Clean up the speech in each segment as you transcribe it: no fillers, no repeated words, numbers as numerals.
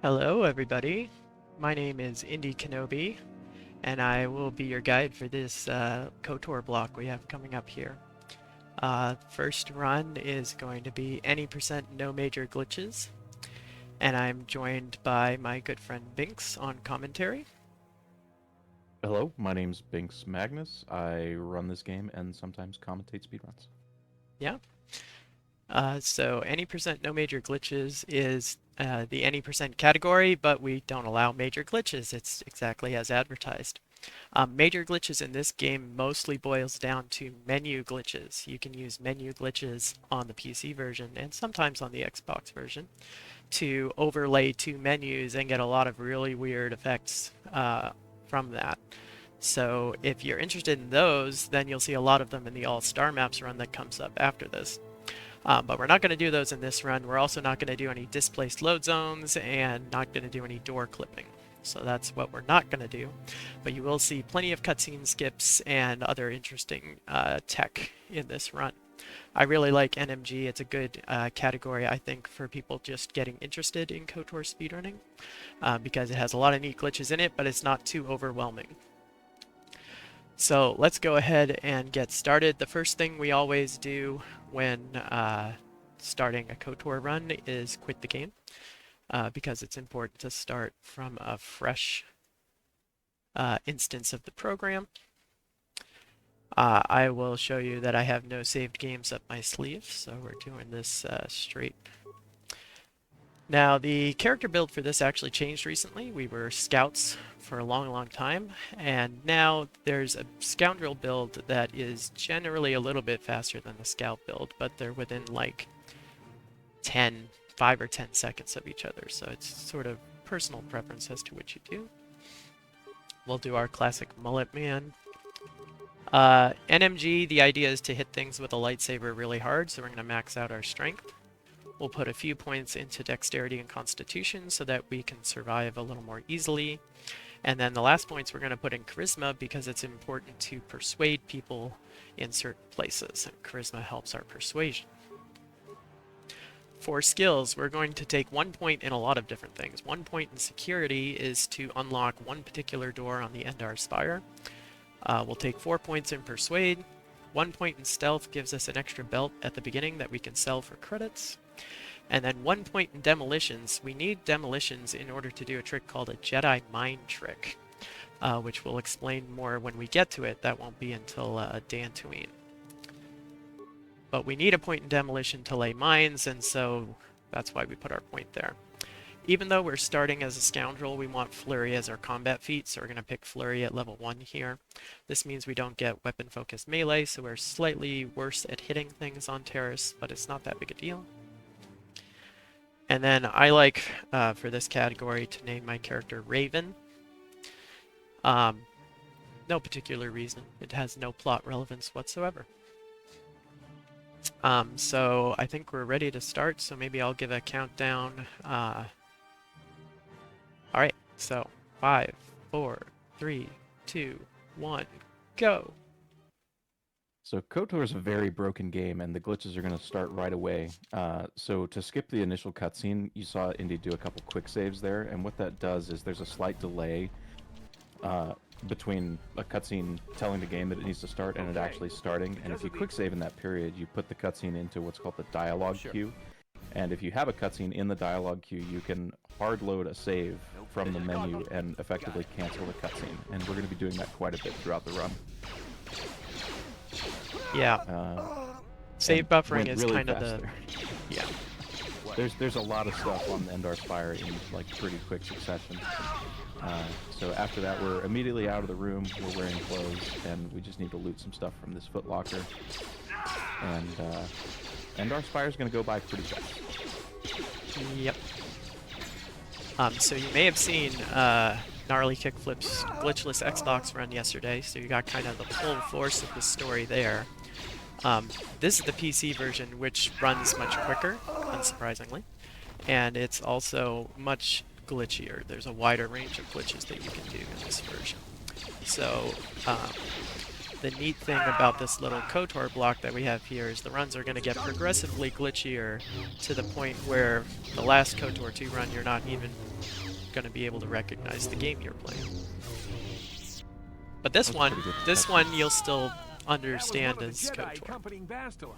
Hello, everybody. My name is indykenobi, and I will be your guide for this KOTOR block we have coming up here. First run is going to be any percent no major glitches, and I'm joined by my good friend Binks on commentary. Hello, my name's Binks Magnus. I run this game and sometimes commentate speedruns. Yeah. So any percent no major glitches is the any percent category, but we don't allow major glitches. It's exactly as advertised. Major glitches in this game mostly boils down to menu glitches. You can use menu glitches on the PC version and sometimes on the Xbox version to overlay two menus and get a lot of really weird effects from that. So if you're interested in those, then you'll see a lot of them in the All-Star Maps run that comes up after this. But we're not going to do those in this run. We're also not going to do any displaced load zones and not going to do any door clipping. So that's what we're not going to do. But you will see plenty of cutscene skips and other interesting tech in this run. I really like NMG. It's a good category, I think, for people just getting interested in KOTOR speedrunning because it has a lot of neat glitches in it, but it's not too overwhelming. So let's go ahead and get started. The first thing we always do when starting a KOTOR run is quit the game because it's important to start from a fresh instance of the program. I will show you that I have no saved games up my sleeve, so we're doing this straight. Now, the character build for this actually changed recently. We were scouts for a long time, and now there's a Scoundrel build that is generally a little bit faster than the scout build, but they're within like 5 or 10 seconds of each other, so it's sort of personal preference as to what you do. We'll do our classic mullet man. NMG, the idea is to hit things with a lightsaber really hard, so we're going to max out our strength. We'll put a few points into dexterity and constitution so that we can survive a little more easily. And then the last points we're going to put in charisma because it's important to persuade people in certain places, and charisma helps our persuasion. For skills, we're going to take 1 point in a lot of different things. 1 point in security is to unlock one particular door on the Endar Spire. We'll take 4 points in persuade. 1 point in stealth gives us an extra belt at the beginning that we can sell for credits. And then 1 point in demolitions. We need demolitions in order to do a trick called a Jedi mind trick, which we'll explain more when we get to it. That won't be until Tatooine. But we need a point in demolition to lay mines, and so that's why we put our point there. Even though we're starting as a Scoundrel, we want Flurry as our combat feat, so we're going to pick Flurry at level 1 here. This means we don't get weapon-focused melee, so we're slightly worse at hitting things on terrorists, but it's not that big a deal. And then I like, for this category, to name my character Raven. No particular reason. It has no plot relevance whatsoever. So I think we're ready to start, so maybe I'll give a countdown. Alright, so 5, 4, 3, 2, 1, go! So KOTOR is a very broken game, and the glitches are going to start right away. So to skip the initial cutscene, you saw Indy do a couple quick saves there, and what that does is there's a slight delay between a cutscene telling the game that it needs to start and it actually starting. And if you quick save in that period, you put the cutscene into what's called the dialogue queue. And if you have a cutscene in the dialogue queue, you can hard load a save from the menu and effectively cancel the cutscene. And we're going to be doing that quite a bit throughout the run. Yeah. Save buffering is really kind of the... there. Yeah. There's a lot of stuff on the Endar Spire in like pretty quick succession. So after that, we're immediately out of the room. We're wearing clothes, and we just need to loot some stuff from this footlocker. And Endar Spire is going to go by pretty fast. Yep. So you may have seen Gnarly Kickflip's glitchless Xbox run yesterday, so you got kind of the full force of the story there. This is the PC version, which runs much quicker, unsurprisingly, and it's also much glitchier. There's a wider range of glitches that you can do in this version. So the neat thing about this little KOTOR block that we have here is the runs are going to get progressively glitchier to the point where the last KOTOR 2 run you're not even going to be able to recognize the game you're playing. But That's pretty good this touch. one you'll still understand as KOTOR.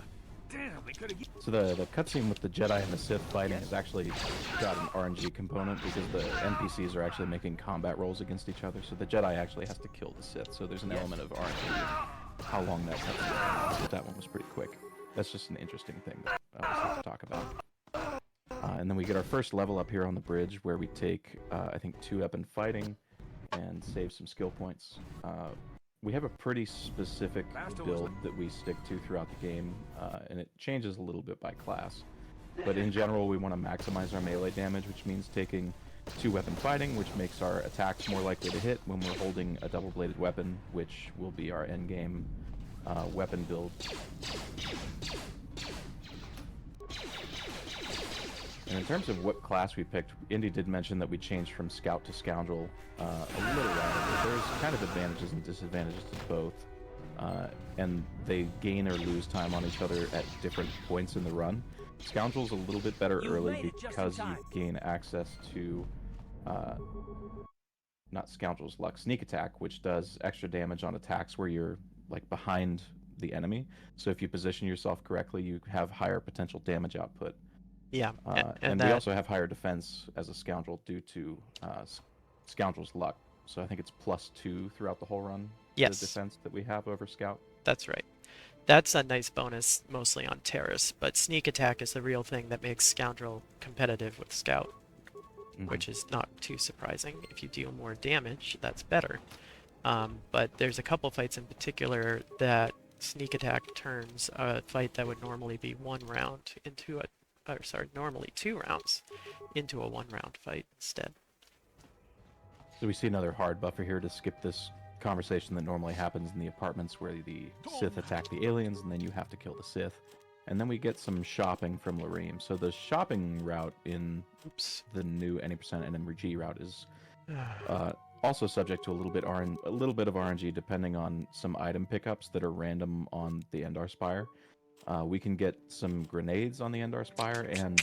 So the cutscene with the Jedi and the Sith fighting has actually got an RNG component because the NPCs are actually making combat rolls against each other. So the Jedi actually has to kill the Sith. So there's an element of RNG in how long that cutscene is. But that one was pretty quick. That's just an interesting thing that I always have to talk about. And then we get our first level up here on the bridge where we take, I think, 2-weapon fighting and save some skill points. We have a pretty specific build that we stick to throughout the game, and it changes a little bit by class. But in general, we want to maximize our melee damage, which means taking 2-weapon fighting, which makes our attacks more likely to hit when we're holding a double-bladed weapon, which will be our endgame weapon build. And in terms of what class we picked, Indy did mention that we changed from Scout to Scoundrel a little while ago. There's kind of advantages and disadvantages to both, and they gain or lose time on each other at different points in the run. Scoundrel's a little bit better early because you gain access to, not Scoundrel's Luck, Sneak Attack, which does extra damage on attacks where you're like behind the enemy. So if you position yourself correctly, you have higher potential damage output. Yeah, and we also have higher defense as a Scoundrel due to Scoundrel's Luck. So I think it's +2 throughout the whole run. Yes. The defense that we have over Scout. That's right. That's a nice bonus, mostly on Terrace, but Sneak Attack is the real thing that makes Scoundrel competitive with Scout, which is not too surprising. If you deal more damage, that's better. But there's a couple fights in particular that Sneak Attack turns a fight that would normally be 1 round into a normally 2 rounds into a 1-round fight instead. So we see another hard buffer here to skip this conversation that normally happens in the apartments where the Sith attack the aliens and then you have to kill the Sith. And then we get some shopping from Lareem. So the shopping route in the new any percent NMRG route is also subject to a little bit of RNG depending on some item pickups that are random on the Endar Spire. We can get some grenades on the Endar Spire and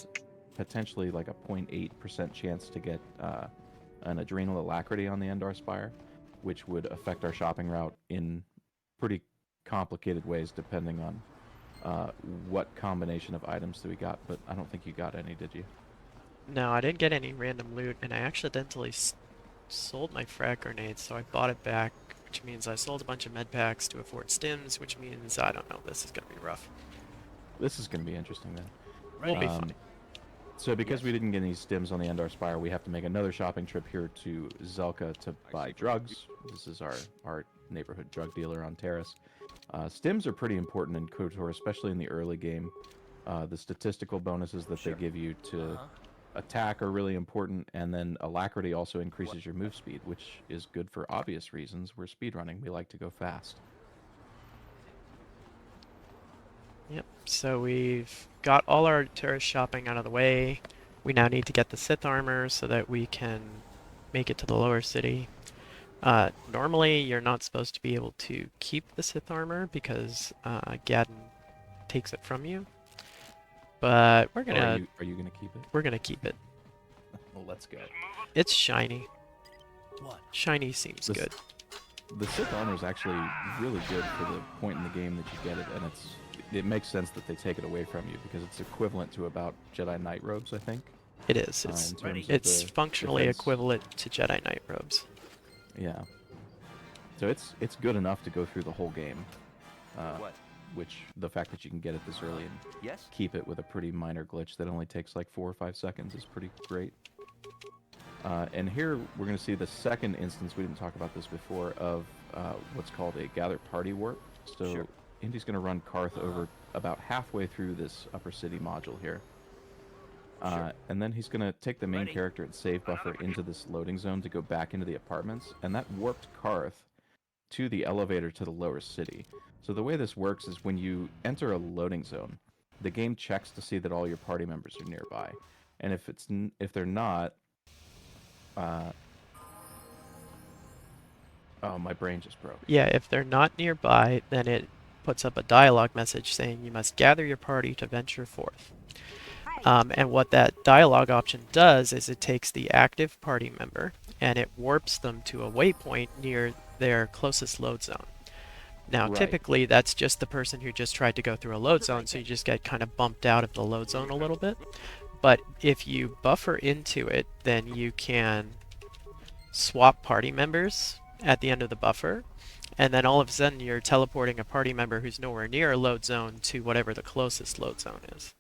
potentially like a 0.8% chance to get an Adrenal Alacrity on the Endar Spire, which would affect our shopping route in pretty complicated ways depending on what combination of items that we got. But I don't think you got any, did you? No, I didn't get any random loot, and I accidentally sold my frag grenade, so I bought it back, which means I sold a bunch of med packs to afford stims, which means, I don't know, this is going to be rough. This is going to be interesting then. We'll be fine. So because we didn't get any stims on the Endar Spire, we have to make another shopping trip here to Zelka to buy drugs. This is our neighborhood drug dealer on Terrace. Stims are pretty important in KOTOR, especially in the early game. The statistical bonuses that they give you to attack are really important, and then Alacrity also increases your move speed, which is good for obvious reasons. We're speedrunning. We like to go fast. Yep, so we've got all our Terrace shopping out of the way. We now need to get the Sith armor so that we can make it to the lower city. Normally, you're not supposed to be able to keep the Sith armor because Gadden takes it from you. But we're gonna. Are you gonna keep it? We're gonna keep it. Well, let's go. It's shiny. Shiny seems good. The Sith armor is actually really good for the point in the game that you get it, and it makes sense that they take it away from you because it's equivalent to about Jedi Knight robes, I think. It is. It's functionally equivalent to Jedi Knight robes. Yeah. So it's good enough to go through the whole game. Which the fact that you can get it this early and keep it with a pretty minor glitch that only takes like 4 or 5 seconds is pretty great. And here we're going to see the second instance, we didn't talk about this before, of what's called a gather party warp. So Indy's going to run Karth over about halfway through this upper city module here. And then he's going to take the main character and save buffer into this loading zone to go back into the apartments. And that warped Karth to the elevator to the lower city. So the way this works is when you enter a loading zone, the game checks to see that all your party members are nearby. And if they're not, Oh, my brain just broke. Yeah, if they're not nearby, then it puts up a dialogue message saying you must gather your party to venture forth. And what that dialogue option does is it takes the active party member and it warps them to a waypoint near their closest load zone. Now, Right. typically, that's just the person who just tried to go through a load zone, so you just get kind of bumped out of the load zone a little bit. But if you buffer into it, then you can swap party members at the end of the buffer, and then all of a sudden you're teleporting a party member who's nowhere near a load zone to whatever the closest load zone is.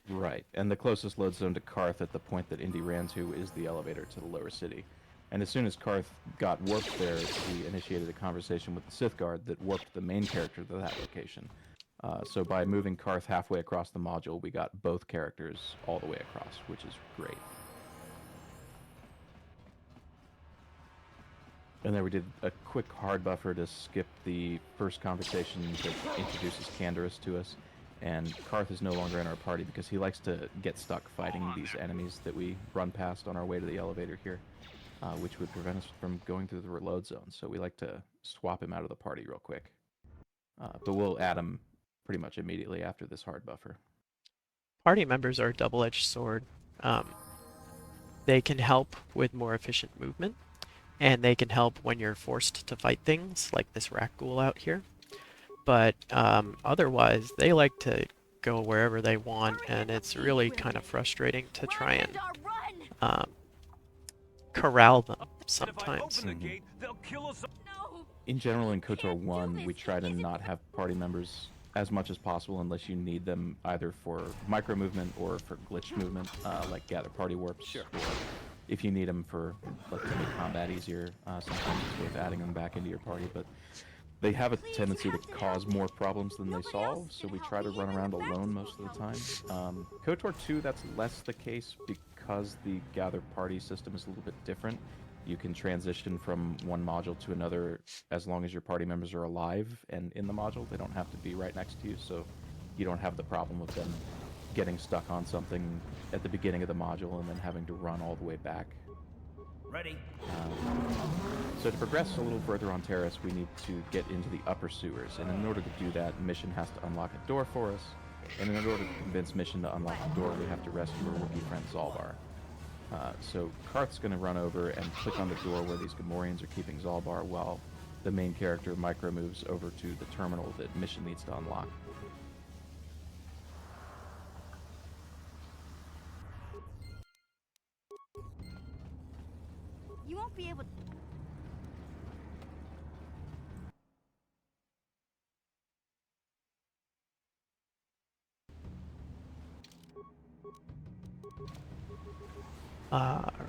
Right. And the closest load zone to Karth at the point that Indy ran to is the elevator to the lower city. And as soon as Karth got warped there, we initiated a conversation with the Sith Guard that warped the main character to that location. So by moving Karth halfway across the module, we got both characters all the way across, which is great. And then we did a quick hard buffer to skip the first conversation that introduces Canderous to us. And Karth is no longer in our party because he likes to get stuck fighting these enemies that we run past on our way to the elevator here, which would prevent us from going through the reload zone. So we like to swap him out of the party real quick. But we'll add him pretty much immediately after this hard buffer. Party members are a double-edged sword. They can help with more efficient movement, and they can help when you're forced to fight things like this rat ghoul out here. But otherwise, they like to go wherever they want, and it's really kind of frustrating to try and um, corral them sometimes. In general, in KOTOR 1, we try to not have party members as much as possible unless you need them either for micro movement or for glitch movement, like gather party warps. Sure. Or if you need them for like to make combat easier, sometimes it's worth adding them back into your party. But they have a tendency to cause more problems than they solve, so we try to run around alone most of the time. KOTOR 2, that's less the case because the gather party system is a little bit different. You can transition from one module to another as long as your party members are alive and in the module. They don't have to be right next to you, so you don't have the problem of them getting stuck on something at the beginning of the module and then having to run all the way back. Ready. So to progress a little further on Terrace, we need to get into the upper sewers, and in order to do that, Mission has to unlock a door for us, and in order to convince Mission to unlock the door, we have to rescue our Wookiee friend Zalbar. So Karth's going to run over and click on the door where these Gamorreans are keeping Zalbar while the main character micro moves over to the terminal that Mission needs to unlock. You won't be able to.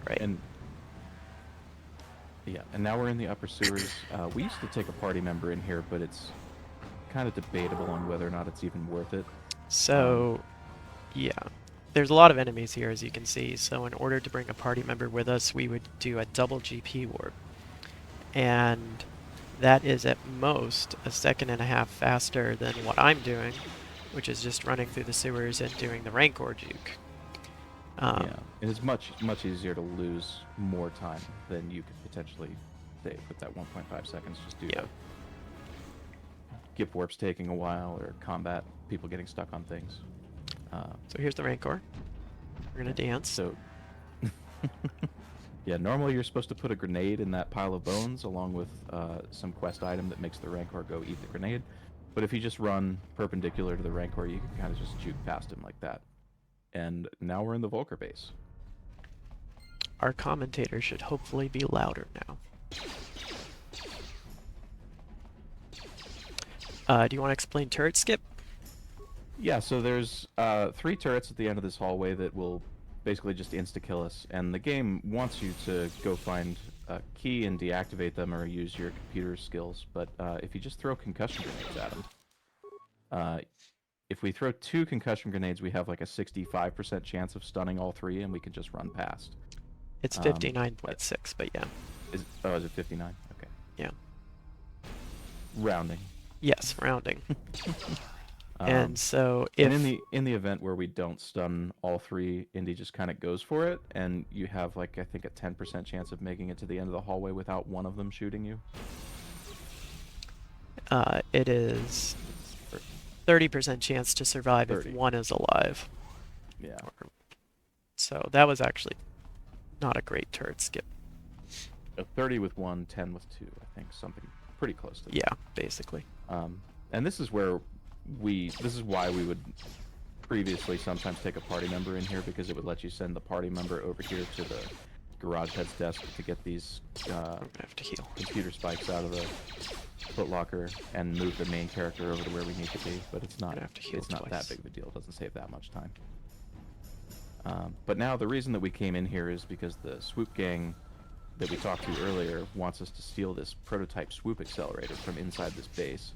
Right. And yeah, and now we're in the upper sewers. We used to take a party member in here, but it's kind of debatable on whether or not it's even worth it. So, yeah. There's a lot of enemies here, as you can see. So in order to bring a party member with us, we would do a double GP warp. And that is at most a second and a half faster than what I'm doing, which is just running through the sewers and doing the Rancor juke. Yeah, and it's much easier to lose more time than you could potentially save with that 1.5 seconds. Just do that. Gip warps taking a while, or combat, people getting stuck on things. So here's the Rancor. We're gonna dance. So, yeah, normally you're supposed to put a grenade in that pile of bones along with some quest item that makes the Rancor go eat the grenade. But if you just run perpendicular to the Rancor, you can kind of just juke past him like that. And now we're in the Volker base. Our commentator should hopefully be louder now. Do you want to explain turret skip? Yeah, so there's 3 turrets at the end of this hallway that will basically just insta-kill us, and the game wants you to go find a key and deactivate them or use your computer skills, but if you just throw concussion grenades at them, if we throw 2 concussion grenades, we have like a 65% chance of stunning all 3, and we can just run past. It's 59.6, but yeah. Is it 59? Okay. Yeah. Rounding. Yes, rounding. And Um, so and in if the event where we don't stun all three, Indy just kind of goes for it, and you have like I think a 10% chance of making it to the end of the hallway without one of them shooting you. it is Or 30% chance to survive if 30. one is alive. Yeah. So that was actually not a great turret skip. A 30 with one, 10 with two. I think something pretty close to that. Yeah, basically. Um, and this is where this is why we would previously sometimes take a party member in here because it would let you send the party member over here to the garage head's desk to get these I'm gonna have to heal. computer spikes out of the footlocker and move the main character over to where we need to be. But I'm gonna have to heal it's not that twice. big of a deal. It doesn't save that much time. But now the reason that we came in here is because the swoop gang that we talked to earlier wants us to steal this prototype swoop accelerator from inside this base.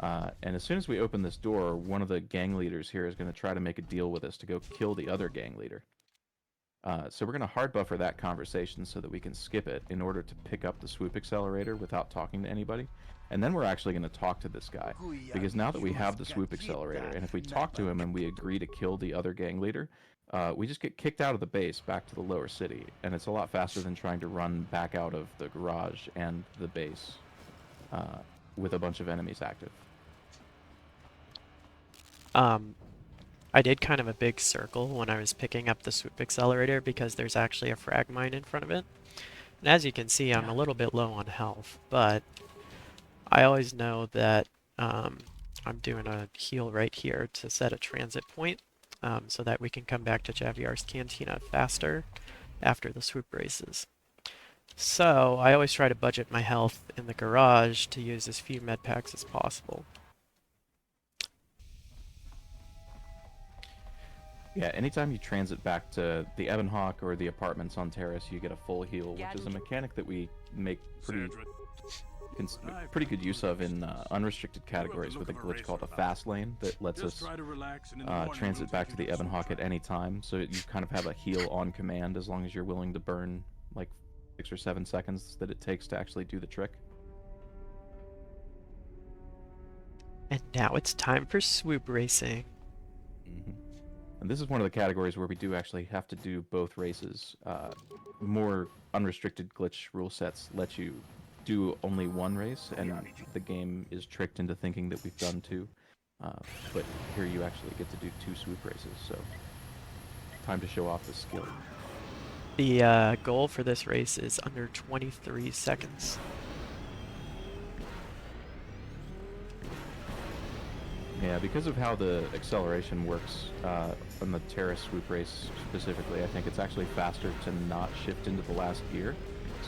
And as soon as we open this door, one of the gang leaders here is going to try to make a deal with us to go kill the other gang leader. So we're going to hard buffer that conversation so that we can skip it in order to pick up the swoop accelerator without talking to anybody. And then we're actually going to talk to this guy. Because now that we have the swoop accelerator, and if we talk to him and we agree to kill the other gang leader, we just get kicked out of the base back to the lower city. And it's a lot faster than trying to run back out of the garage and the base with a bunch of enemies active. I did kind of a big circle when I was picking up the swoop accelerator because there's actually a frag mine in front of it. And as you can see, I'm a little bit low on health, but I always know that I'm doing a heal right here to set a transit point so that we can come back to Javier's Cantina faster after the swoop races. So I always try to budget my health in the garage to use as few med packs as possible. Yeah, anytime you transit back to the Ebon Hawk or the apartments on Terrace, you get a full heal, which is a mechanic that we make pretty good use of in unrestricted categories with a glitch called a fast lane that lets us transit back to the Ebon Hawk at any time. So you kind of have a heal on command as long as you're willing to burn like 6 or 7 seconds that it takes to actually do the trick. And now it's time for swoop racing. Mm-hmm. And this is one of the categories where we do actually have to do both races. More unrestricted glitch rule sets let you do only one race, and the game is tricked into thinking that we've done two. But here you actually get to do 2 swoop races, so time to show off the skill. The goal for this race is under 23 seconds. Yeah, because of how the acceleration works on the Terrace swoop race specifically, I think it's actually faster to not shift into the last gear.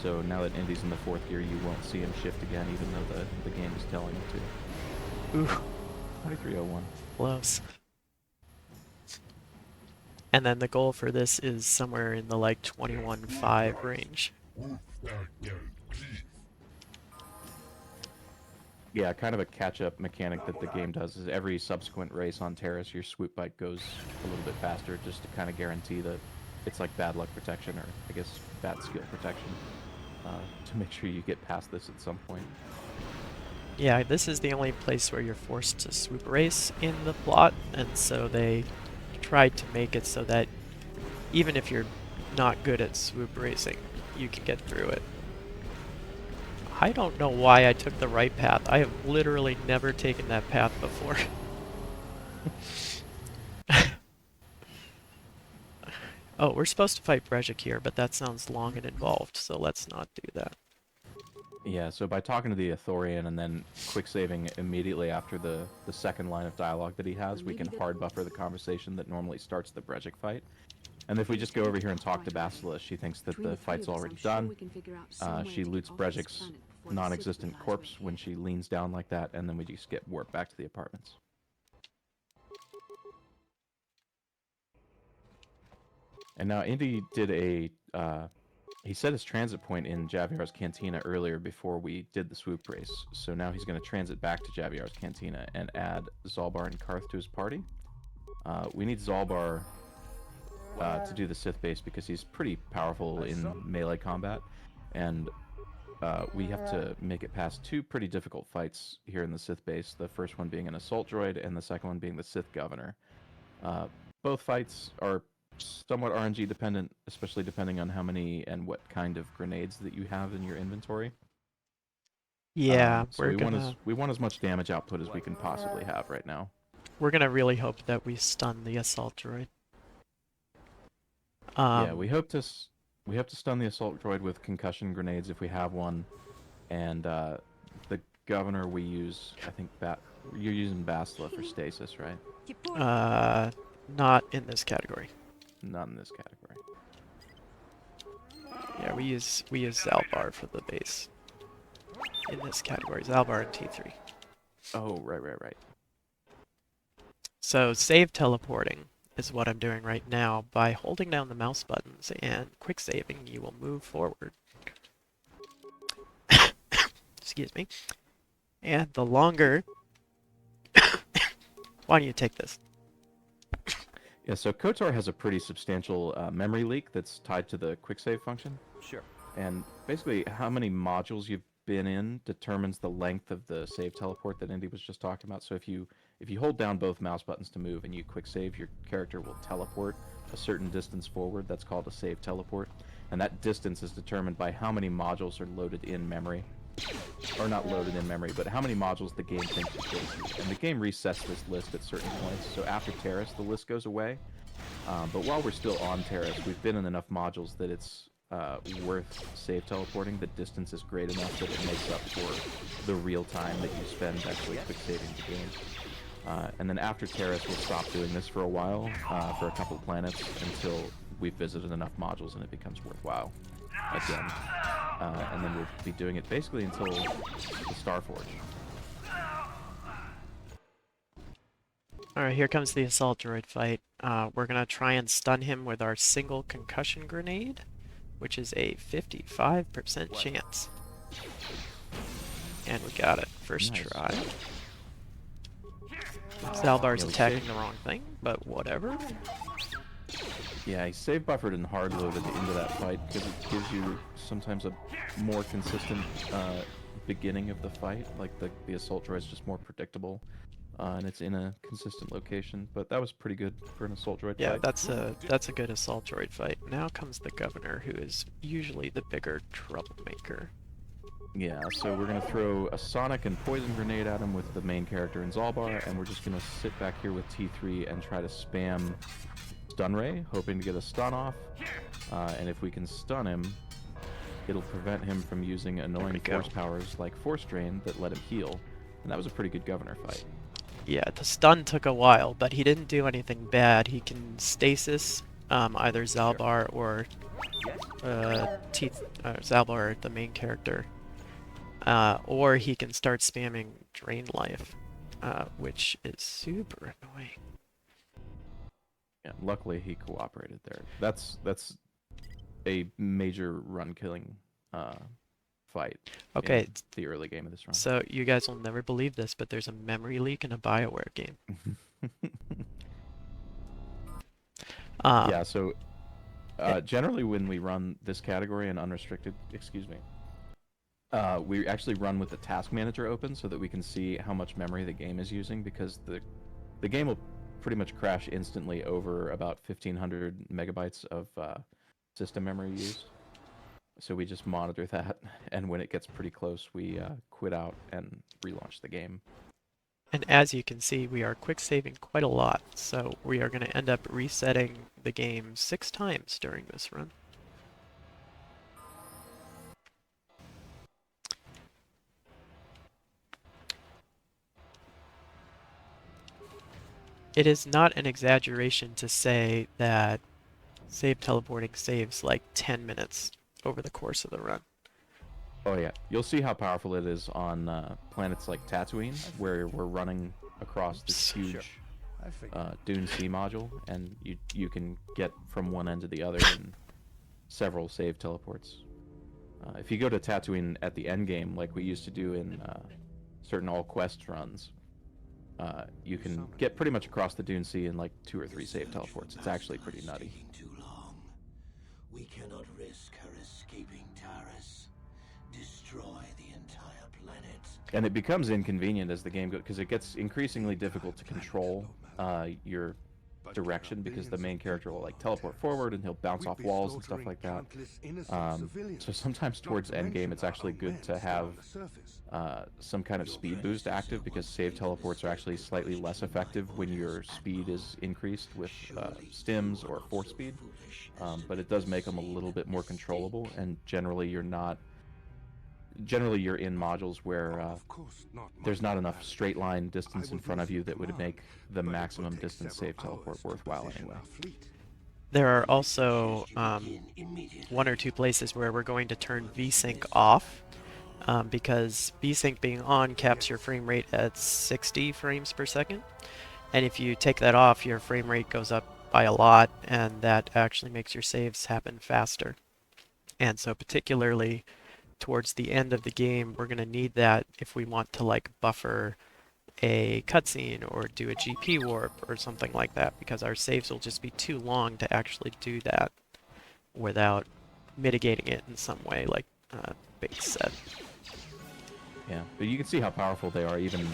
So now that Indy's in the 4th gear, you won't see him shift again, even though the game is telling him to. Ooh, 2301. close. And then the goal for this is somewhere in the like 21.5 range. Yeah, kind of a catch-up mechanic that the game does is every subsequent race on Terrace, your swoop bike goes a little bit faster just to kind of guarantee that it's like bad luck protection, or I guess bad skill protection, to make sure you get past this at some point. Yeah, this is the only place where you're forced to swoop race in the plot, and so they tried to make it so that even if you're not good at swoop racing, you can get through it. I don't know why I took the right path. I have literally never taken that path before. Oh, we're supposed to fight Brejik here, but that sounds long and involved, so let's not do that. Yeah, so by talking to the Athorian and then quick saving immediately after the second line of dialogue that he has, we can hard buffer the conversation that normally starts the Brejik fight. And if we just go over here and talk to Basilisk, she thinks that the fight's already done. She loots Brejik's non-existent corpse when she leans down like that, and then we just get warped back to the apartments. And now Indy did he set his transit point in Javier's Cantina earlier before we did the swoop race. So now he's going to transit back to Javier's Cantina and add Zalbar and Karth to his party. We need Zalbar to do the Sith base because he's pretty powerful in melee combat, and we have to make it past two pretty difficult fights here in the Sith base. The first one being an assault droid, and the second one being the Sith governor. Uh, both fights are somewhat RNG dependent, especially depending on how many and what kind of grenades that you have in your inventory. Yeah, So we want as much damage output as we can possibly have right now. we're gonna really hope that we stun the assault droid. Yeah, Um, we hope to stun the assault droid with concussion grenades if we have one, and the governor we use. I think you're using Bastila for stasis, right? uh, not in this category. Not in this category. Yeah, we use Zalbar for the base. In this category, Zalbar and T3. Oh, right. So save teleporting is what I'm doing right now. By holding down the mouse buttons and quick saving, you will move forward. Excuse me. And the longer... Why don't you take this? Yeah, so KOTOR has a pretty substantial memory leak that's tied to the quick save function. Sure. And basically, how many modules you've been in determines the length of the save teleport that Indy was just talking about. So if you hold down both mouse buttons to move and you quick save, your character will teleport a certain distance forward. That's called a save teleport. And that distance is determined by how many modules are loaded in memory. Or not loaded in memory, but how many modules the game thinks you should use. And the game resets this list at certain points. So after Terrace, the list goes away. But while we're still on Terrace, we've been in enough modules that it's worth save teleporting. The distance is great enough that it makes up for the real time that you spend actually quick saving the game. And then after Terrace, we'll stop doing this for a while, for a couple of planets, until we've visited enough modules and it becomes worthwhile again. And then we'll be doing it basically until the Starforge. Alright, here comes the assault droid fight. We're gonna try and stun him with our single concussion grenade, which is a 55% chance. And we got it. First Nice. try. Zalbar's Yeah, we attacking saved- the wrong thing, but whatever. Yeah, he save buffered and hard loaded into that fight because it gives you sometimes a more consistent beginning of the fight. Like the assault droid is just more predictable, and it's in a consistent location. But that was pretty good for an assault droid Yeah, fight. that's a good assault droid fight. Now comes the governor, who is usually the bigger troublemaker. Yeah, so we're gonna throw a sonic and poison grenade at him with the main character in Zalbar, and we're just gonna sit back here with T3 and try to spam stun ray, hoping to get a stun off. And if we can stun him, it'll prevent him from using annoying go. force powers like Force Drain that let him heal. And that was a pretty good governor fight. Yeah, the stun took a while, but he didn't do anything bad. He can stasis either Zalbar or Zalbar, the main character, or he can start spamming Drain Life, which is super annoying. Yeah, luckily he cooperated there. That's a major run killing fight. Okay, in the early game of this run. so you guys will never believe this, but there's a memory leak in a Bioware game. Yeah, so generally when we run this category in unrestricted, we actually run with the task manager open so that we can see how much memory the game is using, because the game will pretty much crash instantly over about 1,500 megabytes of system memory used. So we just monitor that, and when it gets pretty close, we quit out and relaunch the game. And as you can see, we are quick saving quite a lot, so we are going to end up resetting the game 6 times during this run. It is not an exaggeration to say that save teleporting saves like 10 minutes over the course of the run. Oh yeah, you'll see how powerful it is on planets like Tatooine, where we're running across this huge Dune Sea module, and you can get from one end to the other in several save teleports. If you go to Tatooine at the end game, like we used to do in certain all quest runs, you can get pretty much across the Dune Sea in like 2 or 3 save teleports. It's actually pretty nutty. Too long. We cannot risk her escaping Taris. Destroy And it becomes inconvenient as the game goes, because it gets increasingly difficult to control your direction, because the main character will like teleport forward and he'll bounce off walls and stuff like that. So sometimes towards endgame, it's actually good to have some kind of speed boost active, because save teleports are actually slightly less effective when your speed is increased with stims or force speed. But it does make them a little bit more controllable, and generally you're in modules where there's not enough straight line distance in front of you that would make the maximum distance save teleport worthwhile anyway. There are also one or two places where we're going to turn Vsync off, because Vsync being on caps your frame rate at 60 frames per second. And if you take that off, your frame rate goes up by a lot, and that actually makes your saves happen faster. And so particularly towards the end of the game, we're going to need that if we want to like buffer a cutscene or do a GP warp or something like that, because our saves will just be too long to actually do that without mitigating it in some way, like Base said. Yeah, but you can see how powerful they are even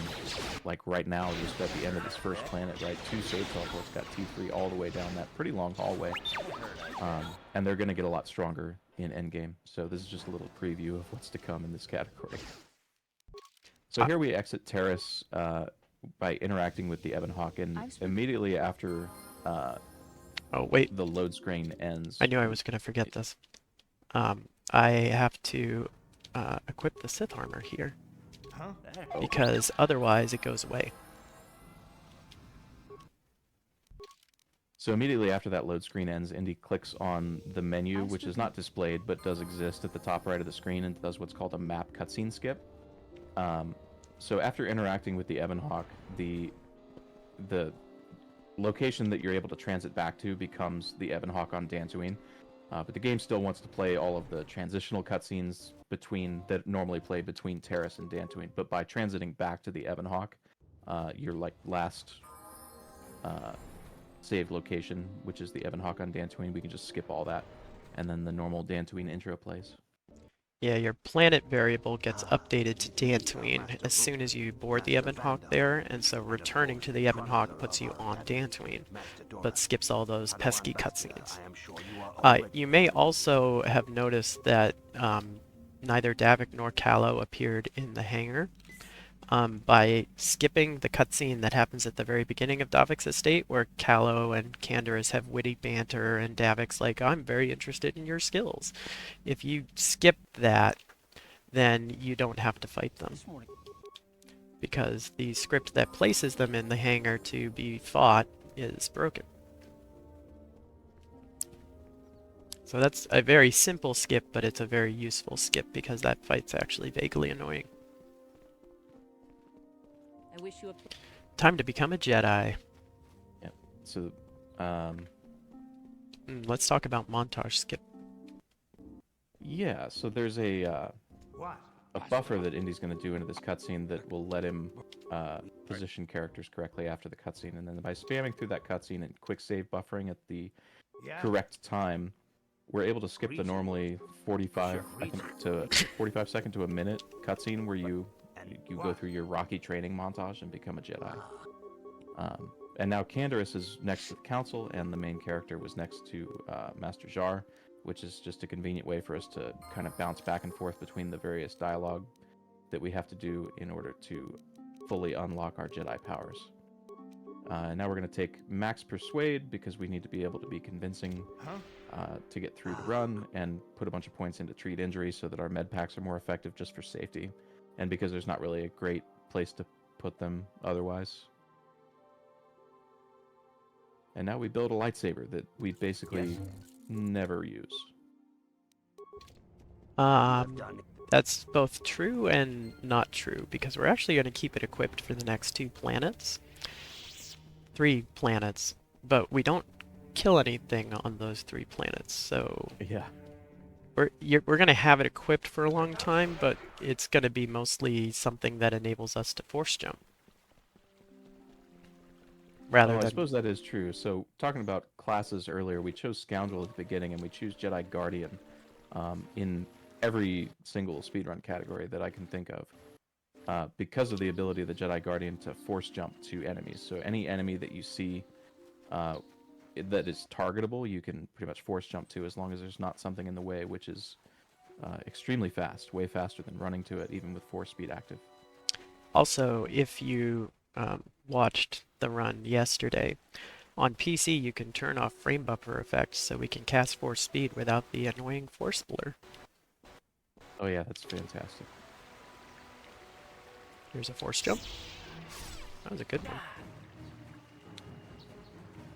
like right now, just at the end of this first planet, right? 2 save teleports got T3 all the way down that pretty long hallway. And they're going to get a lot stronger in endgame. So this is just a little preview of what's to come in this category. So here we exit Terrace by interacting with the Ebon Hawk, and immediately after Oh, wait. the load screen ends... I knew I was going to forget this. I have to equip the Sith armor here, because otherwise it goes away. So immediately after that load screen ends, Indy clicks on the menu, which is not displayed but does exist at the top right of the screen, and does what's called a map cutscene skip. So after interacting with the Ebon Hawk, the location that you're able to transit back to becomes the Ebon Hawk on Tatooine. But the game still wants to play all of the transitional cutscenes that normally play between Terrace and Tatooine. But by transiting back to the Ebon Hawk, your like last saved location, which is the Ebon Hawk on Tatooine, we can just skip all that, and then the normal Tatooine intro plays. Yeah, your planet variable gets updated to Tatooine as soon as you board the Ebon Hawk there, and so returning to the Ebon Hawk puts you on Tatooine, but skips all those pesky cutscenes. You may also have noticed that neither Davik nor Callow appeared in the hangar. By skipping the cutscene that happens at the very beginning of Davik's estate, where Callow and Canderous have witty banter, and Davik's like, I'm very interested in your skills. If you skip that, then you don't have to fight them, because the script that places them in the hangar to be fought is broken. So that's a very simple skip, but it's a very useful skip, because that fight's actually vaguely annoying. I wish you a... Time to become a Jedi. Yep. So, Let's talk about Montage Skip. yeah, so there's a buffer that Indy's going to do into this cutscene that will let him position characters correctly after the cutscene, and then by spamming through that cutscene and quick save buffering at the correct time, we're able to skip the normally 45 second to a minute cutscene where you go through your Rocky training montage and become a Jedi. And now Canderous is next to the council, and the main character was next to Master Jar, which is just a convenient way for us to kind of bounce back and forth between the various dialogue that we have to do in order to fully unlock our Jedi powers. Now we're going to take Max Persuade, because we need to be able to be convincing to get through the run, and put a bunch of points into treat injury so that our med packs are more effective just for safety, and because there's not really a great place to put them otherwise. And now we build a lightsaber that we basically never use. That's both true and not true, because we're actually going to keep it equipped for the next 2 planets. 3 planets, but we don't kill anything on those 3 planets, so... Yeah. We're going to have it equipped for a long time, but it's going to be mostly something that enables us to force jump. I suppose that is true. So, talking about classes earlier, we chose Scoundrel at the beginning, and we choose Jedi Guardian in every single speedrun category that I can think of. because of the ability of the Jedi Guardian to force jump to enemies. So any enemy that you see uh, that is targetable, you can pretty much force jump to as long as there's not something in the way, which is extremely fast, way faster than running to it, even with force speed active. Also, if you watched the run yesterday, on PC you can turn off frame buffer effects so we can cast force speed without the annoying force blur. Oh yeah, that's fantastic. Here's a force jump. That was a good one.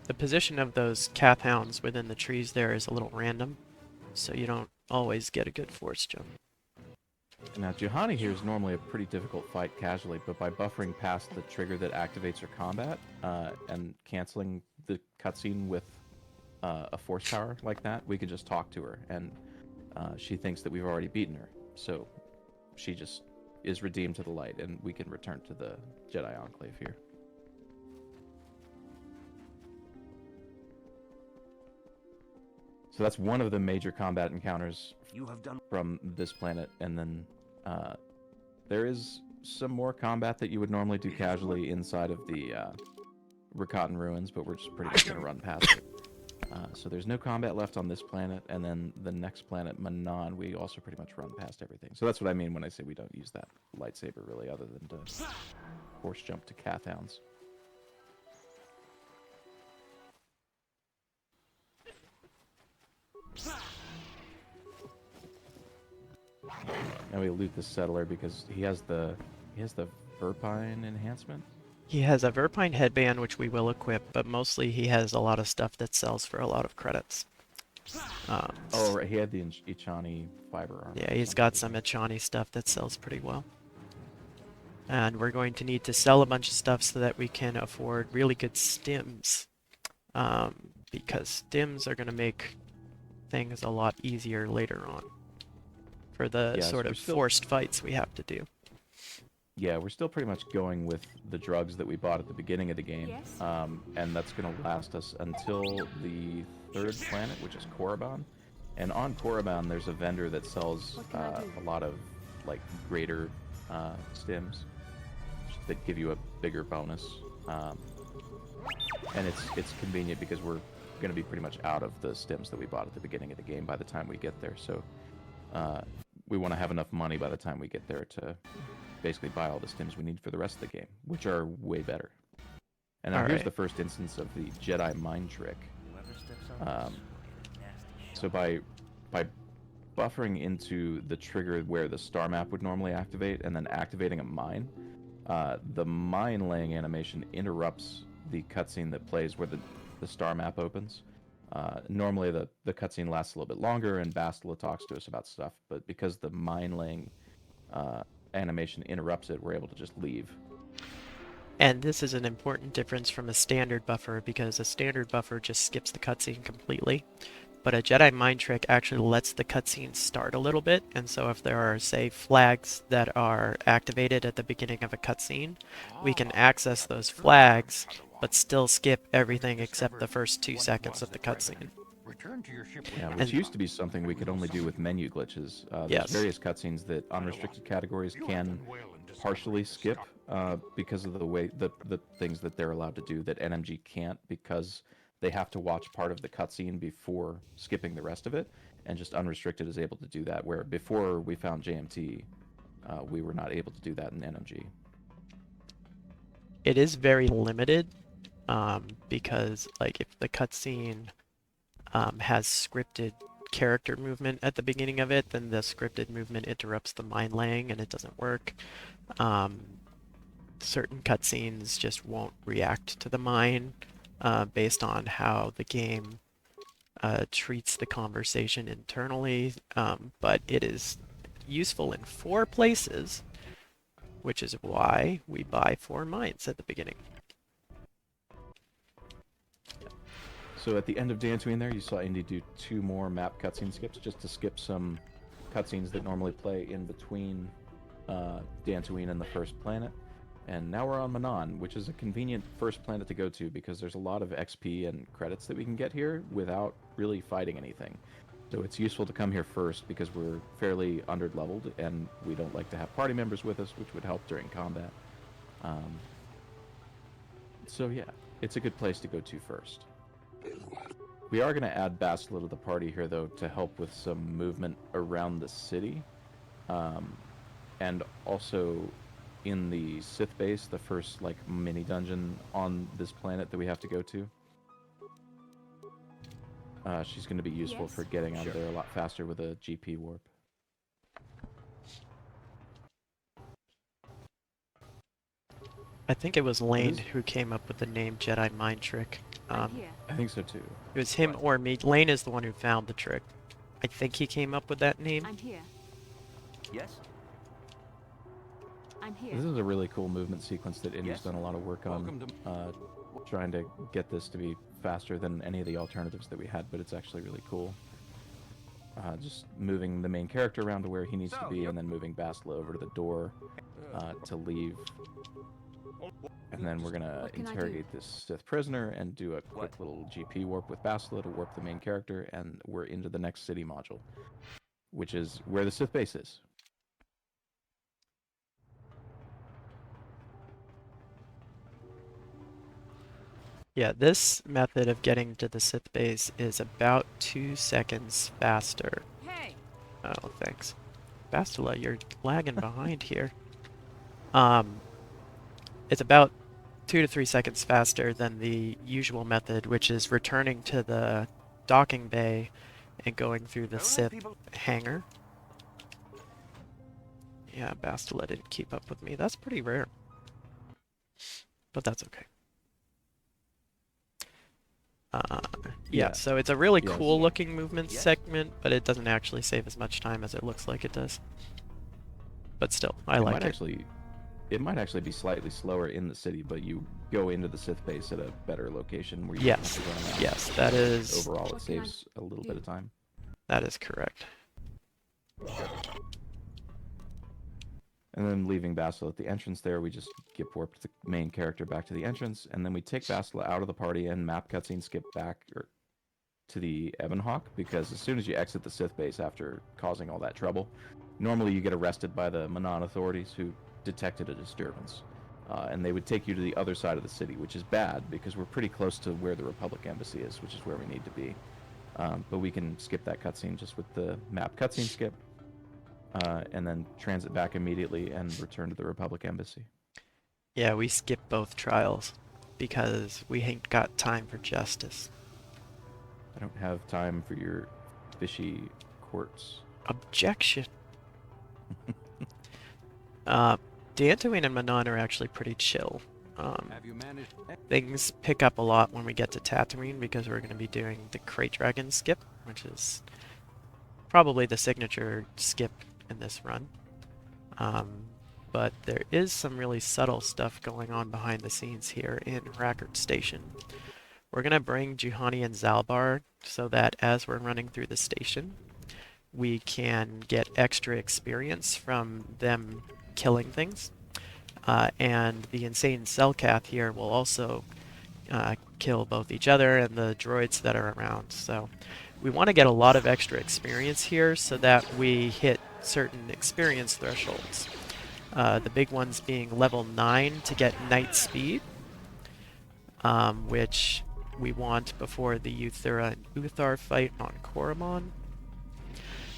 The position of those Cath hounds within the trees there is a little random, so you don't always get a good force jump. Now, Juhani here is normally a pretty difficult fight casually, but by buffering past the trigger that activates her combat and canceling the cutscene with a force power like that, we can just talk to her, and she thinks that we've already beaten her. So she just is redeemed to the light, and we can return to the Jedi Enclave here. So that's one of the major combat encounters from this planet, and then there is some more combat that you would normally do casually inside of the Rakatan ruins, but we're just pretty much going to run past it. So there's no combat left on this planet, and then the next planet, Manan, we also pretty much run past everything. So that's what I mean when I say we don't use that lightsaber really, other than to force jump to Cath hounds. Now we loot the settler because he has the Verpine enhancement. He has a Verpine headband, which we will equip, but mostly he has a lot of stuff that sells for a lot of credits. Oh, right. He had the Ichani fiber armor. Yeah, he's got some Echani stuff that sells pretty well. And we're going to need to sell a bunch of stuff so that we can afford really good stims. Because stims are going to make things a lot easier later on for the sort of forced fights we have to do. Yeah, we're still pretty much going with the drugs that we bought at the beginning of the game, Yes? and that's going to last us until the third planet, which is Korriban. And on Korriban, there's a vendor that sells a lot of like greater stims that give you a bigger bonus, and it's convenient because we're going to be pretty much out of the stims that we bought at the beginning of the game by the time we get there. So we want to have enough money by the time we get there to basically buy all the stims we need for the rest of the game, which are way better. And now here's the first instance of the Jedi mind trick. So by buffering into the trigger where the star map would normally activate and then activating a mine, the mine laying animation interrupts the cutscene that plays where the star map opens. Normally the cutscene lasts a little bit longer and Bastila talks to us about stuff, but because the mine laying animation interrupts it, we're able to just leave. And this is an important difference from a standard buffer because a standard buffer just skips the cutscene completely. But a Jedi mind trick actually lets the cutscene start a little bit, and so if there are, say, flags that are activated at the beginning of a cutscene, we can access those flags, but still skip everything except the first 2 seconds of the cutscene. Yeah, which used to be something we could only do with menu glitches. There's various cutscenes that unrestricted categories can partially skip because of the way the things that they're allowed to do that NMG can't, because they have to watch part of the cutscene before skipping the rest of it, and just unrestricted is able to do that, where before we found JMT, we were not able to do that in NMG. It is very limited because, like, if the cutscene has scripted character movement at the beginning of it, then the scripted movement interrupts the mine laying and it doesn't work. Certain cutscenes just won't react to the mine based on how the game treats the conversation internally, but it is useful in 4 places, which is why we buy 4 mines at the beginning. So at the end of Tatooine there, you saw Indy do 2 more map cutscene skips, just to skip some cutscenes that normally play in between Tatooine and the first planet. And now we're on Manan, which is a convenient first planet to go to because there's a lot of XP and credits that we can get here without really fighting anything. So it's useful to come here first because we're fairly under-leveled and we don't like to have party members with us, which would help during combat. Um, so yeah, it's a good place to go to first. We are going to add Bastila to the party here, though, to help with some movement around the city. And also in the Sith base, the first like mini dungeon on this planet that we have to go to. She's going to be useful for getting out of there a lot faster with a GP warp. I think it was Lane who came up with the name Jedi Mind Trick. I think so too. It was him or me. Lane is the one who found the trick. I think he came up with that name. I'm here. Yes? I'm here. This is a really cool movement sequence that Indy's done a lot of work on, trying to get this to be faster than any of the alternatives that we had, but it's actually really cool. Just moving the main character around to where he needs to be, and then moving Bastila over to the door to leave. And then we're going to interrogate this Sith prisoner and do a quick little GP warp with Bastila to warp the main character, and we're into the next city module, which is where the Sith base is. Yeah, this method of getting to the Sith base is about 2 seconds faster. Hey. Oh, thanks. Bastila, you're lagging behind here. It's about 2 to 3 seconds faster than the usual method, which is returning to the docking bay and going through the Sith hangar. Yeah, Bastila didn't keep up with me. That's pretty rare. But that's okay. Yeah, so it's a really cool looking movement segment, but it doesn't actually save as much time as it looks like it does. But still, I like it. It might actually be slightly slower in the city, but you go into the Sith base at a better location where you don't have to run around. Yes, that is... Overall, it saves a little bit of time. That is correct. And then leaving Bastila at the entrance there, we just skip warp the main character back to the entrance, and then we take Bastila out of the party and map cutscene skip back to the Ebonhawk, because as soon as you exit the Sith base after causing all that trouble, normally you get arrested by the Manan authorities who detected a disturbance. And they would take you to the other side of the city, which is bad because we're pretty close to where the Republic Embassy is, which is where we need to be. But we can skip that cutscene just with the map cutscene skip. And then transit back immediately and return to the Republic Embassy. Yeah, we skip both trials because we ain't got time for justice. I don't have time for your fishy courts. Objection. Tatooine and Manan are actually pretty chill. Things pick up a lot when we get to Tatooine because we're going to be doing the Crate Dragon skip, which is probably the signature skip in this run. But there is some really subtle stuff going on behind the scenes here in Rackard Station. We're going to bring Juhani and Zalbar so that as we're running through the station, we can get extra experience from them killing things. And the insane Selkath here will also kill both each other and the droids that are around. So we want to get a lot of extra experience here so that we hit certain experience thresholds. The big ones being level 9 to get Night Speed, which we want before the Euthura and Uthar fight on Korriban.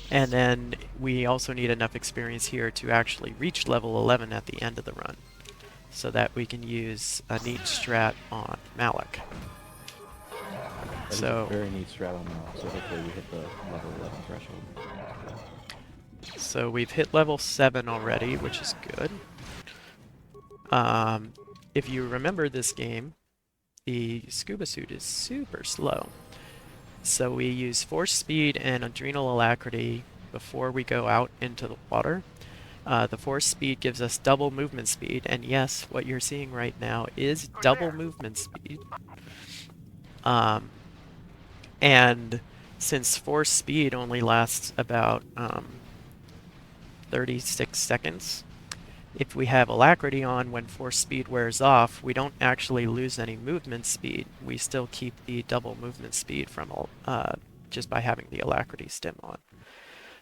And then we also need enough experience here to actually reach level 11 at the end of the run, so that we can use a neat strat on Malak. That is a very neat strat on Malak, so hopefully we hit the level 11 threshold. So we've hit level 7 already, which is good. If you remember this game, the scuba suit is super slow. So we use force speed and adrenal alacrity before we go out into the water. The force speed gives us double movement speed, and yes, what you're seeing right now is double movement speed. And since force speed only lasts about 36 seconds, if we have alacrity on when force speed wears off, we don't actually lose any movement speed. We still keep the double movement speed from just by having the alacrity stim on.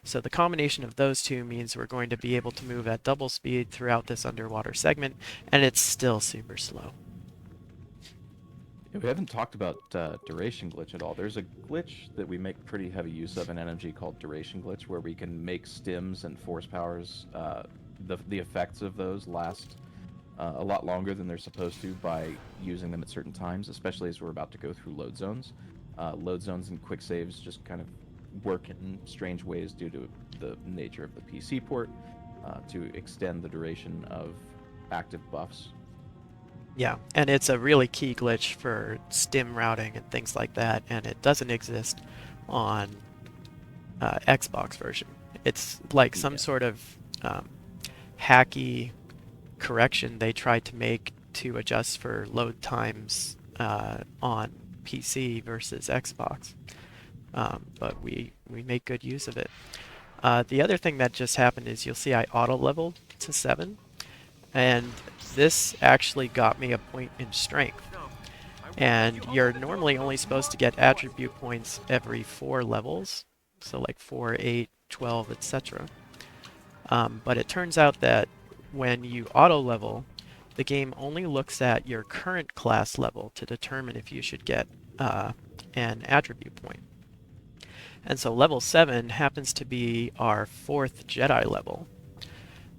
So the combination of those two means we're going to be able to move at double speed throughout this underwater segment, and it's still super slow. Yeah, we haven't talked about duration glitch at all. There's a glitch that we make pretty heavy use of in NMG called duration glitch, where we can make stims and force powers, the effects of those last a lot longer than they're supposed to by using them at certain times, especially as we're about to go through load zones. Load zones and quick saves just kind of work in strange ways due to the nature of the PC port to extend the duration of active buffs. Yeah, and it's a really key glitch for stim routing and things like that, and it doesn't exist on Xbox version. It's like some Yeah. sort of hacky correction they tried to make to adjust for load times on PC versus Xbox. But we make good use of it. The other thing that just happened is you'll see I auto leveled to 7, and this actually got me a point in strength. And you're normally only supposed to get attribute points every 4 levels, so like 4, 8, 12, etc. But it turns out that when you auto level, the game only looks at your current class level to determine if you should get an attribute point. And so level 7 happens to be our 4th Jedi level,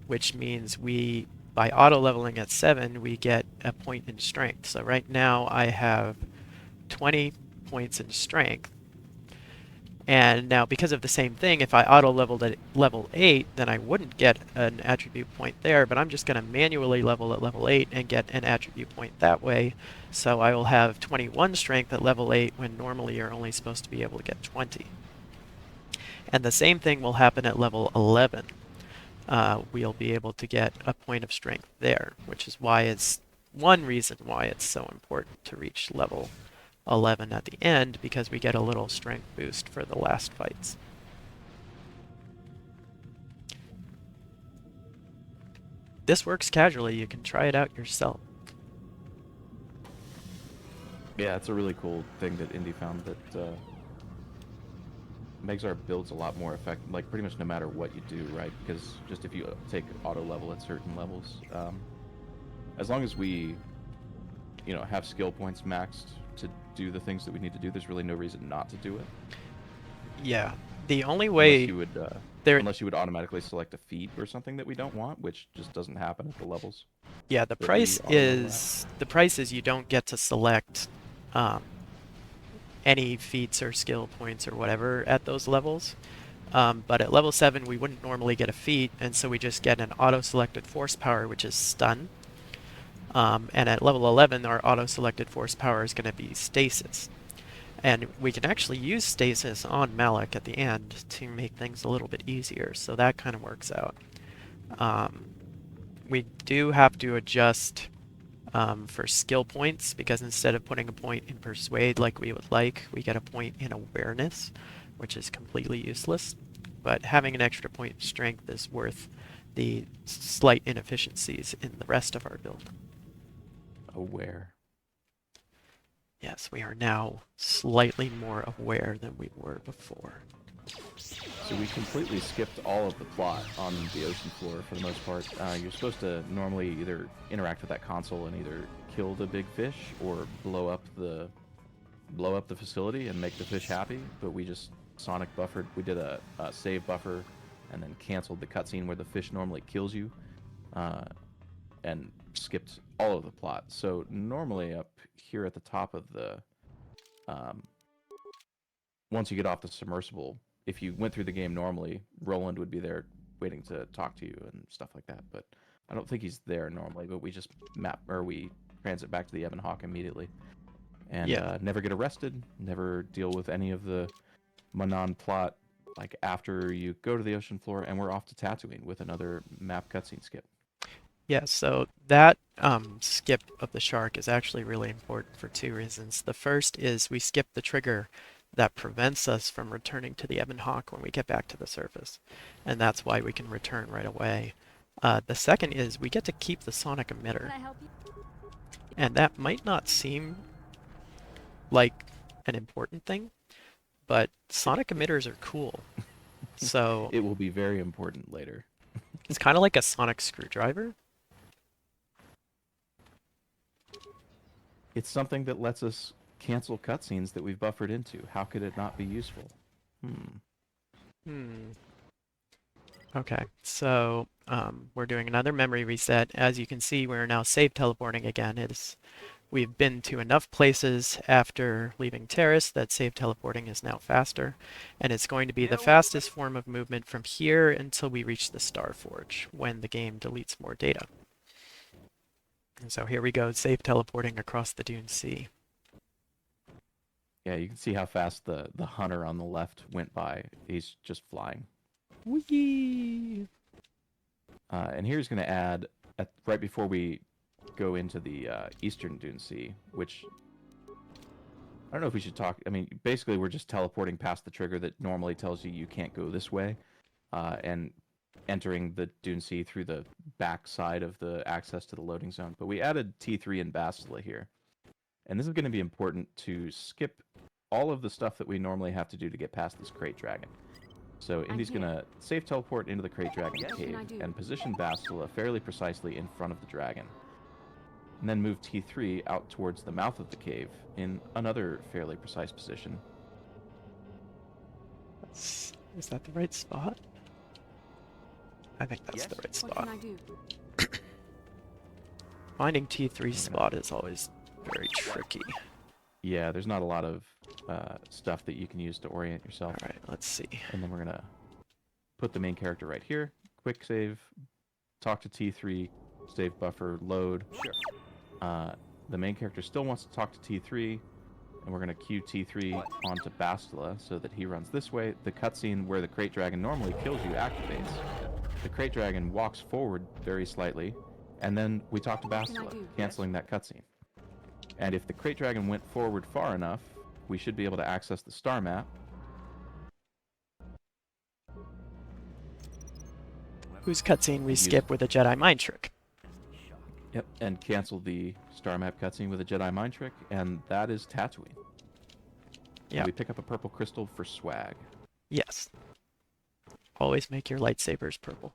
which means by auto leveling at 7, we get a point in strength. So right now I have 20 points in strength. And now because of the same thing, if I auto leveled at level 8, then I wouldn't get an attribute point there, but I'm just going to manually level at level 8 and get an attribute point that way. So I will have 21 strength at level 8 when normally you're only supposed to be able to get 20. And the same thing will happen at level 11. We'll be able to get a point of strength there, which is why it's one reason why it's so important to reach level 11 at the end, because we get a little strength boost for the last fights. This works casually. You can try it out yourself. Yeah, it's a really cool thing that Indy found that makes our builds a lot more effective, like pretty much no matter what you do, right? Because just if you take auto level at certain levels, as long as we, have skill points maxed to do the things that we need to do, there's really no reason not to do it. Yeah, the only Unless way you would, there, unless you would automatically select a feat or something that we don't want, which just doesn't happen at the levels yeah, that we auto level at. the price is you don't get to select um, any feats or skill points or whatever at those levels. But at level 7, we wouldn't normally get a feat, and so we just get an auto-selected force power, which is stun. And at level 11, our auto-selected force power is going to be stasis. And we can actually use stasis on Malik at the end to make things a little bit easier, so that kind of works out. We do have to adjust for skill points, because instead of putting a point in Persuade like we would like, we get a point in Awareness, which is completely useless. But having an extra point in Strength is worth the slight inefficiencies in the rest of our build. Aware. Yes, we are now slightly more aware than we were before. So we completely skipped all of the plot on the ocean floor for the most part. You're supposed to normally either interact with that console and either kill the big fish or blow up the facility and make the fish happy. But we just sonic buffered. We did a save buffer and then canceled the cutscene where the fish normally kills you, and skipped all of the plot. So normally up here at the top of the once you get off the submersible, if you went through the game normally, Roland would be there waiting to talk to you and stuff like that. But I don't think he's there normally. But we just we transit back to the Ebon Hawk immediately, and Yeah. never get arrested. Never deal with any of the Manon plot. Like after you go to the ocean floor, and we're off to Tatooine with another map cutscene skip. Yeah, so that skip of the shark is actually really important for two reasons. The first is we skip the trigger that prevents us from returning to the Ebon Hawk when we get back to the surface, and that's why we can return right away. The second is we get to keep the sonic emitter, and that might not seem like an important thing, but sonic emitters are cool. So It will be very important later. it's kind of like a sonic screwdriver. It's something that lets us cancel cutscenes that we've buffered into. How could it not be useful? Hmm. Hmm. Okay, so we're doing another memory reset. As you can see, we're now save teleporting again. We've been to enough places after leaving Terrace that save teleporting is now faster, and it's going to be the fastest form of movement from here until we reach the Star Forge, when the game deletes more data. And so here we go, save teleporting across the Dune Sea. Yeah, you can see how fast the hunter on the left went by. He's just flying. Whee! And here's going to add, right before we go into the Eastern Dune Sea, which I don't know if we should talk. I mean, basically, we're just teleporting past the trigger that normally tells you can't go this way, and entering the Dune Sea through the back side of the access to the loading zone. But we added T3 and Bastila here. And this is going to be important to skip all of the stuff that we normally have to do to get past this Crate Dragon. So Indy's going to safe teleport into the Crate Dragon cave and position Bastila fairly precisely in front of the dragon. And then move T3 out towards the mouth of the cave in another fairly precise position. Is that the right spot? I think that's the right spot. What can I do? Finding T3 spot is always very tricky. Yeah, there's not a lot of stuff that you can use to orient yourself. All right, let's see. And then we're going to put the main character right here. Quick save. Talk to T3. Save buffer. Load. Sure. The main character still wants to talk to T3. And we're going to queue T3 onto Bastila so that he runs this way. The cutscene where the Crate Dragon normally kills you activates. The Crate Dragon walks forward very slightly. And then we talk to Bastila, canceling that cutscene. And if the Crate Dragon went forward far enough, we should be able to access the star map. Whose cutscene we skip with a Jedi mind trick. Yep, and cancel the star map cutscene with a Jedi mind trick, and that is Tatooine. Yeah. We pick up a purple crystal for swag. Yes. Always make your lightsabers purple.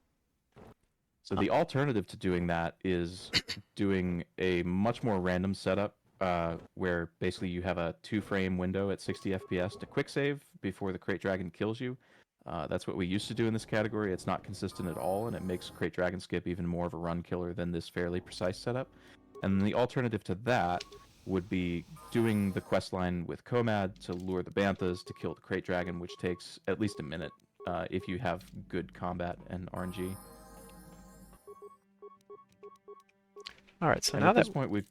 So the alternative to doing that is doing a much more random setup, where basically you have a 2-frame window at 60 FPS to quick save before the Crate Dragon kills you. That's what we used to do in this category. It's not consistent at all, and it makes Crate Dragon Skip even more of a run killer than this fairly precise setup. And the alternative to that would be doing the quest line with Comad to lure the Banthas to kill the Crate Dragon, which takes at least a minute if you have good combat and RNG. All right, so And now at that this point we're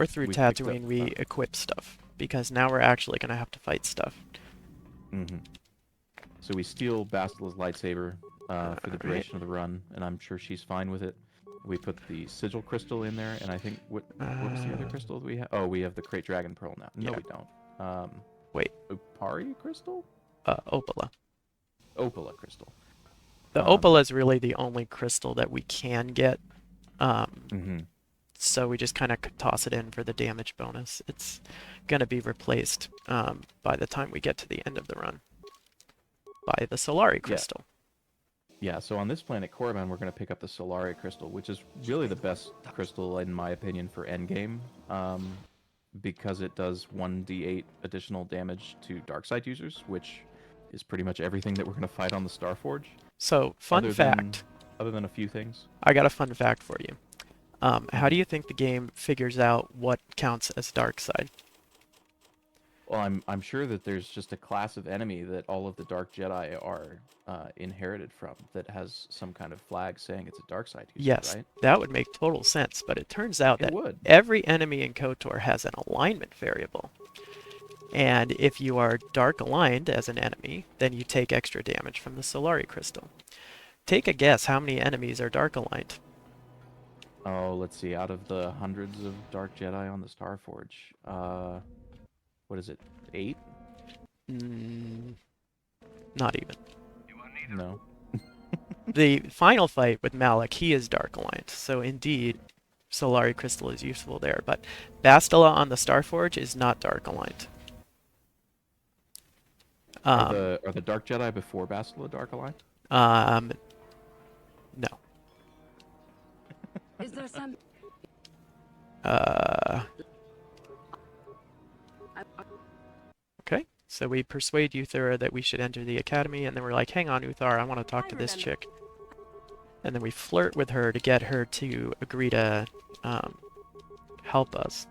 through we've picked up, Tatooine, we equip stuff because now we're actually going to have to fight stuff. Mm-hmm. So we steal Bastila's lightsaber for the duration of the run, and I'm sure she's fine with it. We put the sigil crystal in there, and I think what was the other crystal that we have? Oh, we have the Crate Dragon Pearl now. No, Yeah. we don't. Wait. Opari crystal? Opala. Opala crystal. The Opala is really the only crystal that we can get. Mm-hmm. So we just kind of toss it in for the damage bonus. It's going to be replaced by the time we get to the end of the run by the Solari crystal. Yeah, so on this planet, Korriban, we're going to pick up the Solari crystal, which is really the best crystal, in my opinion, for endgame, because it does 1d8 additional damage to Darkseid users, which is pretty much everything that we're going to fight on the Starforge. So, fun fact. Other than a few things. I got a fun fact for you. How do you think the game figures out what counts as Darkseid? Well, I'm sure that there's just a class of enemy that all of the Dark Jedi are inherited from that has some kind of flag saying it's a Darkseid user, Yes, right? that would make total sense, but it turns out that would. every enemy in KOTOR has an alignment variable. And if you are dark aligned as an enemy, then you take extra damage from the Solari crystal. Take a guess how many enemies are dark aligned. Oh, let's see. Out of the hundreds of Dark Jedi on the Starforge, what is it? 8? Not even. No. The final fight with Malak, he is dark aligned, so indeed, Solari crystal is useful there. But Bastila on the Starforge is not dark aligned. Um, Are the Dark Jedi before Bastila Dark Aligned? um, no. Is there some? Uh, okay. So we persuade Uthura that we should enter the academy, and then we're like, hang on, Uthar, I want to talk to this chick. And then we flirt with her to get her to agree to um, help us.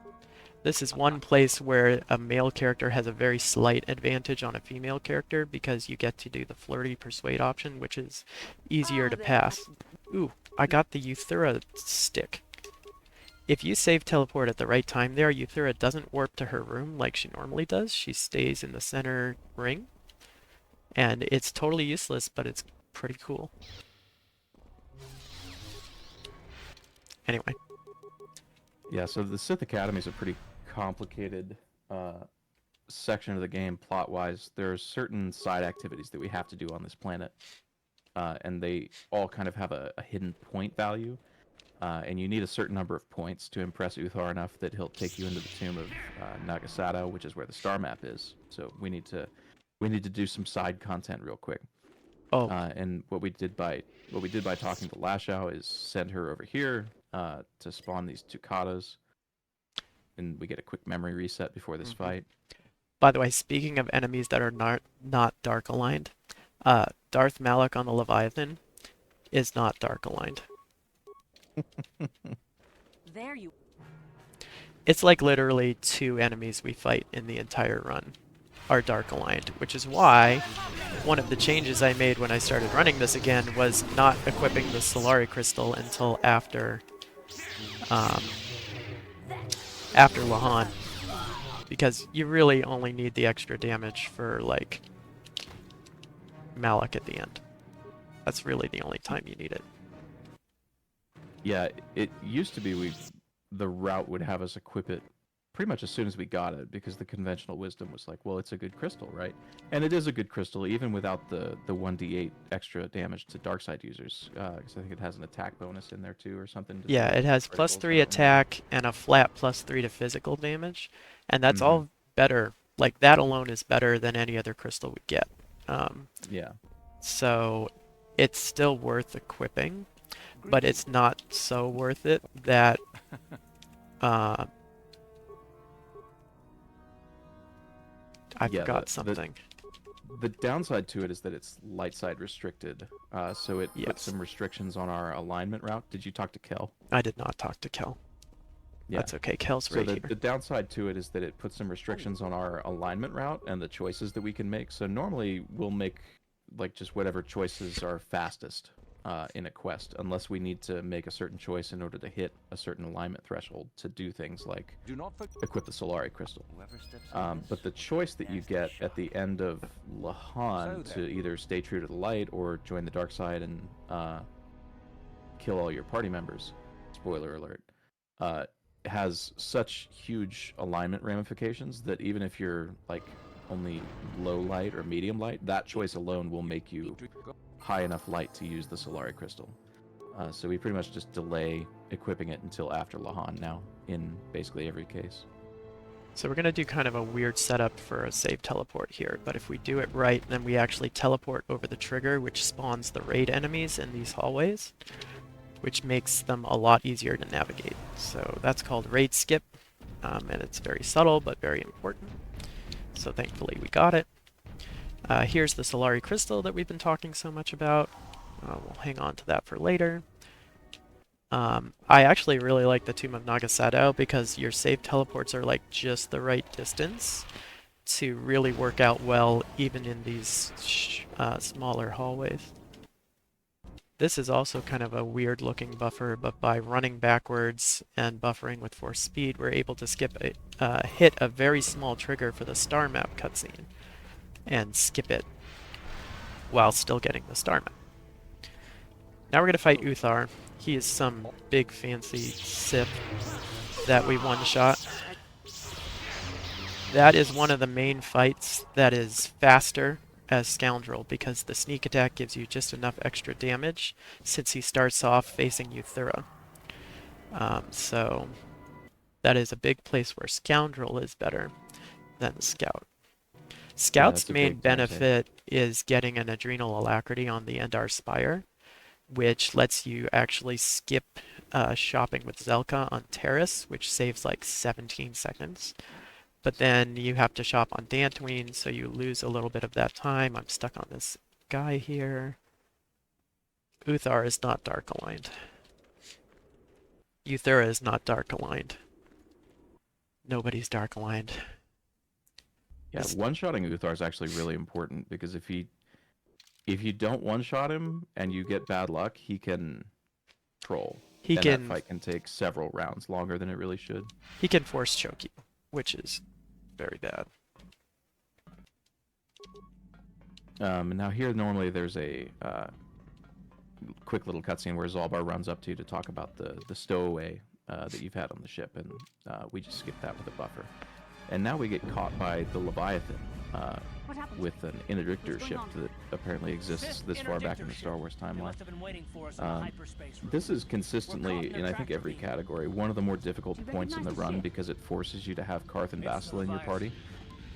This is one place where a male character has a very slight advantage on a female character because you get to do the flirty persuade option, which is easier to pass. Ooh, I got the Uthura stick. If you save teleport at the right time there, Uthura doesn't warp to her room like she normally does. She stays in the center ring. And it's totally useless, but it's pretty cool. Anyway. Yeah, so the Sith Academy is a pretty complicated section of the game plot-wise. There are certain side activities that we have to do on this planet, and they all kind of have a hidden point value. And you need a certain number of points to impress Uthar enough that he'll take you into the tomb of Nagasado, which is where the star map is. So we need to do some side content real quick. Oh. And what we did by talking to Lashao is send her over here to spawn these Tucatas, and we get a quick memory reset before this fight. By the way, speaking of enemies that are not dark aligned, Darth Malak on the Leviathan is not dark aligned. There you. It's like literally 2 enemies we fight in the entire run are dark aligned, which is why one of the changes I made when I started running this again was not equipping the Solari Crystal until after Lahan, because you really only need the extra damage for like Malak at the end. That's really the only time you need it. Yeah, it used to be the route would have us equip it pretty much as soon as we got it, because the conventional wisdom was like, well, it's a good crystal, right? And it is a good crystal, even without the 1d8 extra damage to dark side users, because I think it has an attack bonus in there too, or something. Yeah, it has +3 attack and a flat +3 to physical damage, and that's all better. Like, that alone is better than any other crystal we get. Yeah. So it's still worth equipping, but it's not so worth it that I forgot something. The downside to it is that it's light side restricted, so it puts some restrictions on our alignment route. Did you talk to Kel? I did not talk to Kel. Yeah. That's okay, Kel's right here. So the downside to it is that it puts some restrictions on our alignment route and the choices that we can make. So normally we'll make like just whatever choices are fastest in a quest, unless we need to make a certain choice in order to hit a certain alignment threshold to do things like equip the Solari Crystal. But the choice that you get at the end of Lahan to either stay true to the light or join the dark side and kill all your party members, spoiler alert, has such huge alignment ramifications that even if you're like only low light or medium light, that choice alone will make you high enough light to use the Solari Crystal. So we pretty much just delay equipping it until after Lahan now, in basically every case. So we're going to do kind of a weird setup for a save teleport here, but if we do it right, then we actually teleport over the trigger, which spawns the raid enemies in these hallways, which makes them a lot easier to navigate. So that's called raid skip, and it's very subtle but very important. So thankfully we got it. Here's the Solari Crystal that we've been talking so much about. We'll hang on to that for later. I actually really like the Tomb of Nagasado because your save teleports are like just the right distance to really work out well even in these smaller hallways. This is also kind of a weird looking buffer, but by running backwards and buffering with force speed, we're able to hit a very small trigger for the star map cutscene and skip it while still getting the star map. Now we're going to fight Uthar. He is some big fancy Sith that we one-shot. That is one of the main fights that is faster as Scoundrel because the sneak attack gives you just enough extra damage since he starts off facing Uthura. So that is a big place where Scoundrel is better than the Scout. Yeah, Scout's that's a main big time save. benefit is getting an adrenal alacrity on the Endar Spire, which lets you actually skip shopping with Zelka on Terrace, which saves like 17 seconds. But then you have to shop on Dantooine, so you lose a little bit of that time. I'm stuck on this guy here. Uthar is not dark aligned. Euthura is not dark aligned. Nobody's dark aligned. Yeah, This one-shotting Uthar is actually really important because if you don't one-shot him and you get bad luck, he can troll, he and that can fight can take several rounds longer than it really should. he can force choke you, which is very bad. And now here normally there's a quick little cutscene where Zalbar runs up to you to talk about the stowaway that you've had on the ship, and we just skip that with a buffer. And now we get caught by the Leviathan with an interdictor ship that apparently exists this far back in the Star Wars timeline. This is consistently, in I think every category, one of the more difficult points in the run because it forces you to have Karth and Bastila in your party.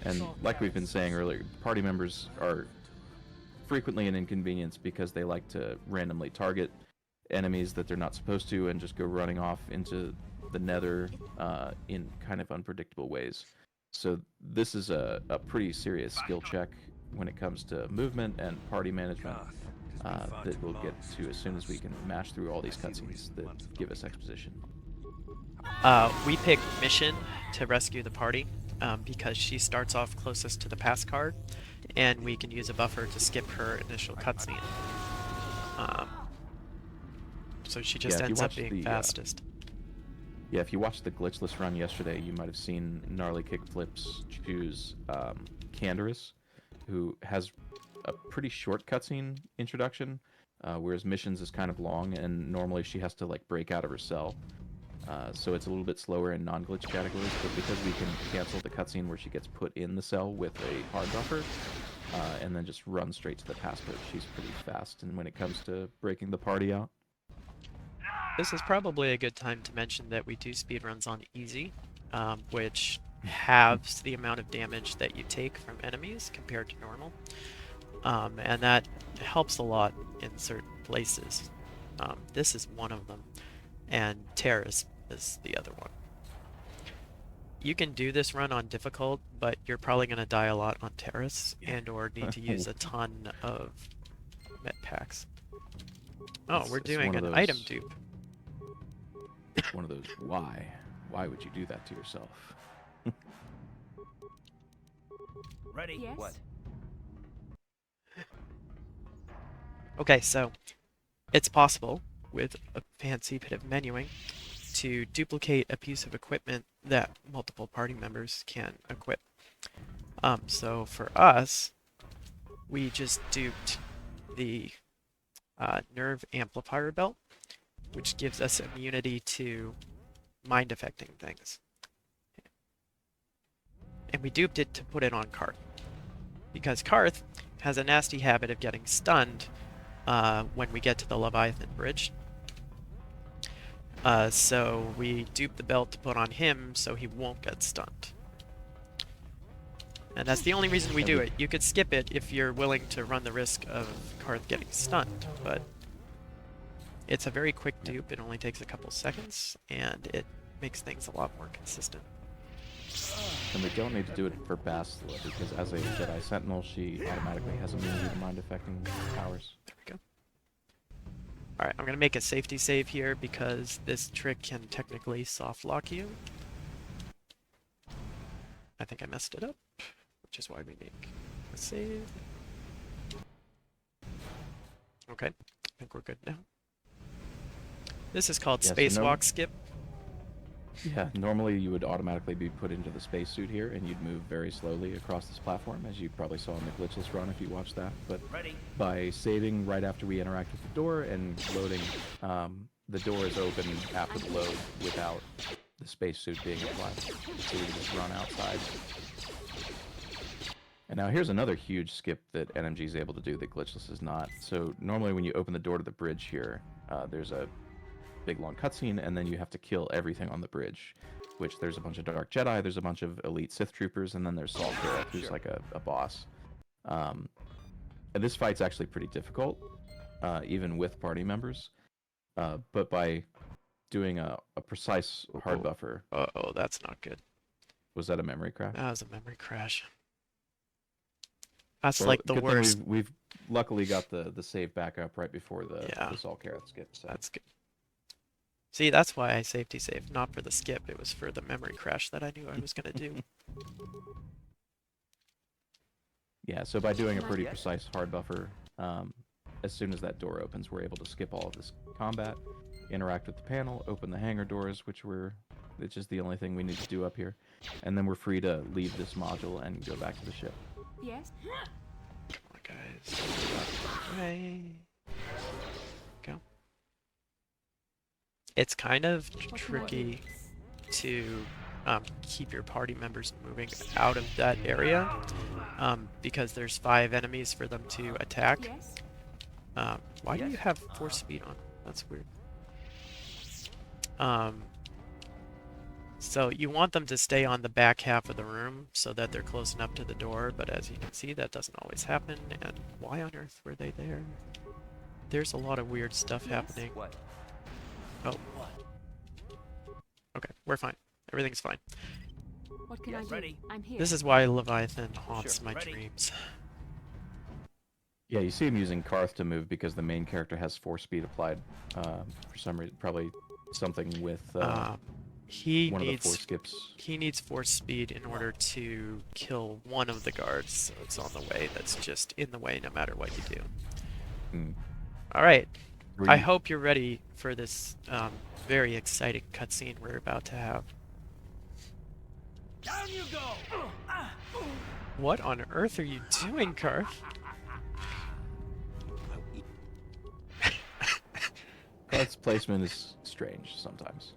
And like we've been saying earlier, party members are frequently an inconvenience because they like to randomly target enemies that they're not supposed to and just go running off into the nether in kind of unpredictable ways. So this is a pretty serious skill check when it comes to movement and party management that we'll get to as soon as we can mash through all these cutscenes that give us exposition. We pick Mission to rescue the party because she starts off closest to the pass card, and we can use a buffer to skip her initial cutscene. So she just Yeah, if you ends up watch being the fastest. yeah, if you watched the glitchless run yesterday, you might have seen Gnarly Kickflips choose Canderous, who has a pretty short cutscene introduction, whereas Missions is kind of long, and normally she has to like break out of her cell. So it's a little bit slower in non-glitch categories, but because we can cancel the cutscene where she gets put in the cell with a hard buffer, and then just run straight to the passcode, she's pretty fast. And when it comes to breaking the party out, This is probably a good time to mention that we do speedruns on easy, which halves the amount of damage that you take from enemies compared to normal. And that helps a lot in certain places. This is one of them, and Terrace is the other one. You can do this run on difficult, but you're probably going to die a lot on Terrace and or need to use a ton of med packs. Oh, we're it's doing one of an those, item dupe. it's one of those why would you do that to yourself? Ready? Yes? What? Okay, so it's possible with a fancy bit of menuing to duplicate a piece of equipment that multiple party members can equip. So for us, we just duped the nerve amplifier belt, which gives us immunity to mind affecting things. And we duped it to put it on Karth, because Karth has a nasty habit of getting stunned when we get to the Leviathan Bridge. So we dupe the belt to put on him so he won't get stunned. And that's the only reason we do it. You could skip it if you're willing to run the risk of Karth getting stunned, but it's a very quick dupe. It only takes a couple seconds, and it makes things a lot more consistent. And we don't need to do it for Bastila, because as a Jedi Sentinel, she automatically has immunity to mind-affecting powers. There we go. Alright, I'm going to make a safety save here because this trick can technically soft lock you. I think I messed it up, which is why we make a save. Okay, I think we're good now. This is called Yeah, so Spacewalk Skip. Yeah, normally you would automatically be put into the spacesuit here, and you'd move very slowly across this platform, as you probably saw in the glitchless run if you watched that. But Ready? by saving right after we interact with the door and loading, the door is open after the load without the spacesuit being applied, so we can just run outside. And now here's another huge skip that NMG is able to do that glitchless is not. So normally when you open the door to the bridge here, there's a big long cutscene, and then you have to kill everything on the bridge. which there's a bunch of Dark Jedi, there's a bunch of elite Sith troopers, and then there's Saul Garrett, who's like a boss. And this fight's actually pretty difficult, even with party members. But by doing a precise hard buffer. Uh-oh, that's not good. Was that a memory crash? That was a memory crash. That's Well, like the good worst. thing we've luckily got the save back up right before the Saul Garrett skip. So. That's good. See, that's why I safety saved, not for the skip. It was for the memory crash that I knew I was gonna do. Yeah, so by doing a pretty precise hard buffer, as soon as that door opens, we're able to skip all of this combat, interact with the panel, open the hangar doors, it's just the only thing we need to do up here, and then we're free to leave this module and go back to the ship. Yes. Come on, guys. Right. Go. It's kind of tricky to keep your party members moving out of that area because there's 5 enemies for them to attack. Yes. Why do you have force speed on? That's weird. So you want them to stay on the back half of the room so that they're close enough to the door, but as you can see, that doesn't always happen. And why on earth were they there? There's a lot of weird stuff happening. What? Oh. Okay, we're fine. Everything's fine. What can I do? Ready. I'm here. This is why Leviathan haunts Sure, my ready. dreams. Yeah, you see him using Karth to move because the main character has force speed applied for some reason. Probably something with He one of the force needs skips. he needs force speed in order to kill one of the guards, so it's on the way. That's just in the way no matter what you do. Mm. All right. Were I you- hope you're ready for this very exciting cutscene we're about to have. Down you go! What on earth are you doing, Karth? Karth's placement is strange sometimes.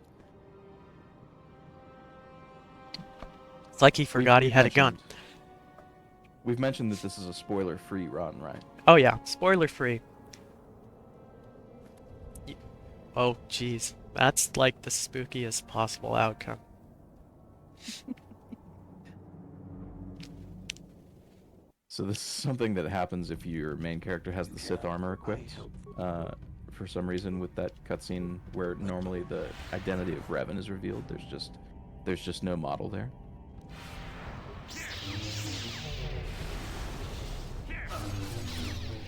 It's like he forgot he had a gun. We've mentioned that this is a spoiler-free run, right? Oh yeah, spoiler free. Oh jeez, that's like the spookiest possible outcome. So this is something that happens if your main character has the Sith armor equipped. For some reason, with that cutscene where normally the identity of Revan is revealed, there's just no model there.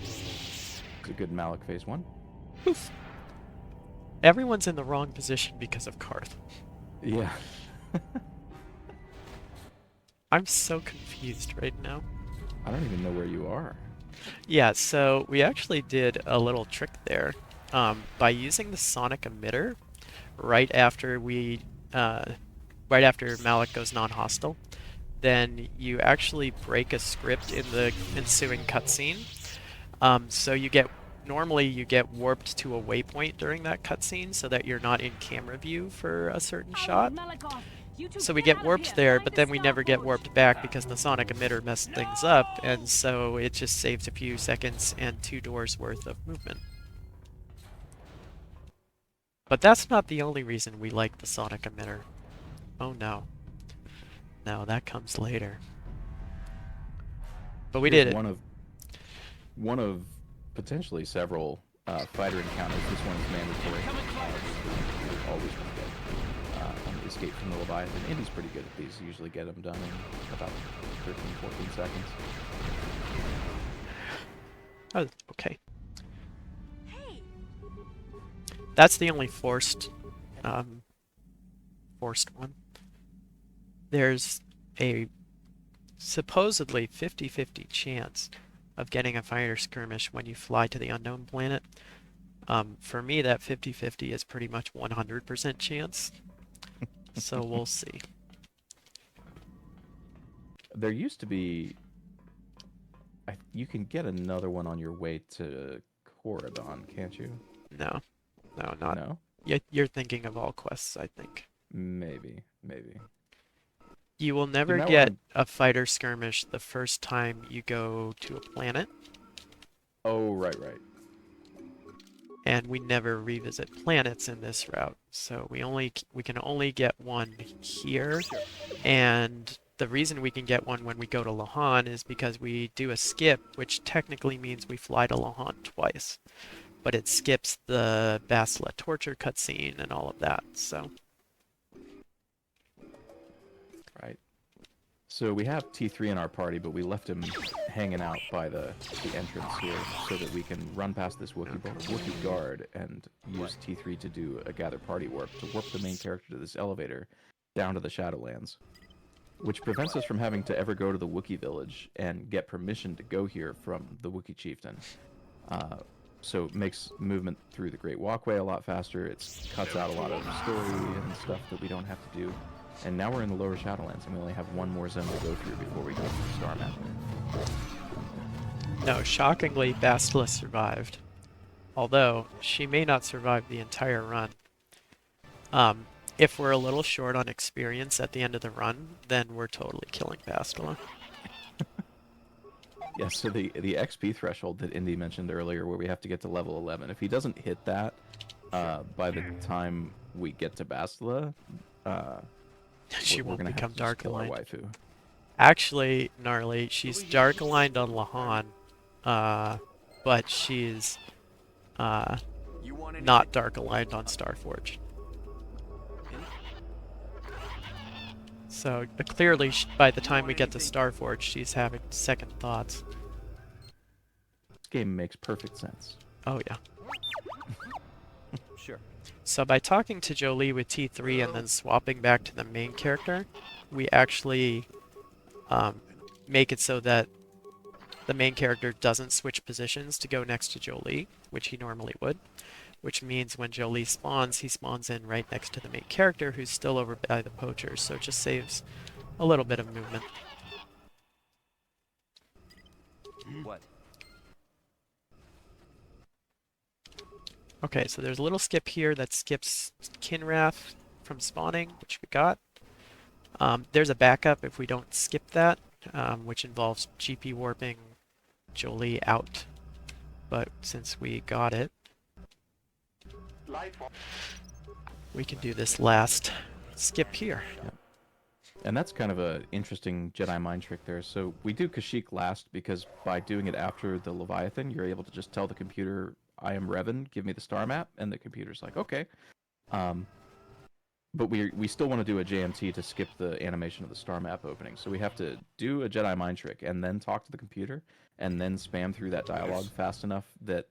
It's a good Malik phase 1. Oof. Everyone's in the wrong position because of Karth. Yeah. I'm so confused right now. I don't even know where you are. Yeah, so we actually did a little trick there. By using the sonic emitter right after Malik goes non-hostile, then you actually break a script in the ensuing cutscene. So normally you get warped to a waypoint during that cutscene so that you're not in camera view for a certain shot. So we get warped there, but then we never get warped back because the sonic emitter messed things up, and so it just saves a few seconds and 2 doors worth of movement. But that's not the only reason we like the sonic emitter. Oh no. No, that comes later. But we did it. One of potentially several fighter encounters. This one is mandatory. Always been good. Escape from the Leviathan. Indy's pretty good at these. Usually get them done in about 13, 14 seconds. Oh, okay. That's the only forced one. There's a supposedly 50-50 chance of getting a fighter skirmish when you fly to the unknown planet. For me, that 50-50 is pretty much 100% chance. So we'll see. There used to be... you can get another one on your way to Corridon, can't you? No. No, not. No? You're thinking of all quests, I think. Maybe. You will never might get wanna- a fighter skirmish the first time you go to a planet. Oh, right. and we never revisit planets in this route. So we can only get one here, and the reason we can get one when we go to Lahan is because we do a skip, which technically means we fly to Lahan twice, but it skips the Bastila torture cutscene and all of that. So Right. So we have T3 in our party, but we left him hanging out by the entrance here so that we can run past this Wookiee guard and use T3 to do a gather party warp to warp the main character to this elevator down to the Shadowlands, which prevents us from having to ever go to the Wookiee village and get permission to go here from the Wookiee chieftain. So it makes movement through the Great Walkway a lot faster. It cuts out a lot of story and stuff that we don't have to do. And now we're in the lower Shadowlands, and we only have one more zone to go through before we go to the star map. no, shockingly, Bastila survived. Although, she may not survive the entire run. If we're a little short on experience at the end of the run, then we're totally killing Bastila. Yeah, so the XP threshold that Indy mentioned earlier, where we have to get to level 11, if he doesn't hit that by the time we get to Bastila, She we're won't gonna become have to just dark kill our aligned. waifu. Actually, Gnarly, she's dark aligned on Lahan, but she's not dark aligned on Starforge. So clearly, by the time we get to Starforge, she's having second thoughts. This game makes perfect sense. Oh yeah. Sure. So by talking to Jolie with T3 and then swapping back to the main character, we actually make it so that the main character doesn't switch positions to go next to Jolie, which he normally would, which means when Jolie spawns, he spawns in right next to the main character who's still over by the poachers, so it just saves a little bit of movement. What? Okay, so there's a little skip here that skips Kinrath from spawning, which we got. There's a backup if we don't skip that, which involves GP warping Jolie out. But since we got it, we can do this last skip here. Yep. And that's kind of a interesting Jedi mind trick there. So we do Kashyyyk last because by doing it after the Leviathan, you're able to just tell the computer, I am Revan, give me the star map, and the computer's like, okay. But we still want to do a JMT to skip the animation of the star map opening. So we have to do a Jedi mind trick and then talk to the computer and then spam through that dialogue fast enough that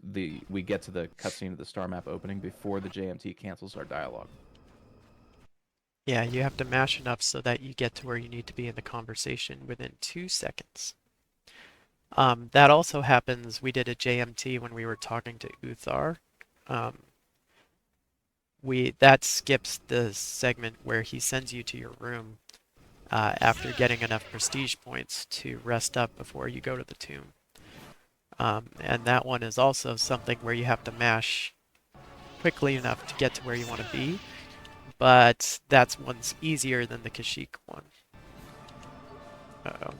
we get to the cutscene of the star map opening before the JMT cancels our dialogue. Yeah, you have to mash enough so that you get to where you need to be in the conversation within 2 seconds. That also happens, we did a JMT when we were talking to Uthar. That skips the segment where he sends you to your room after getting enough prestige points to rest up before you go to the tomb. And that one is also something where you have to mash quickly enough to get to where you want to be, but that's one's easier than the Kashyyyk one. Uh-oh.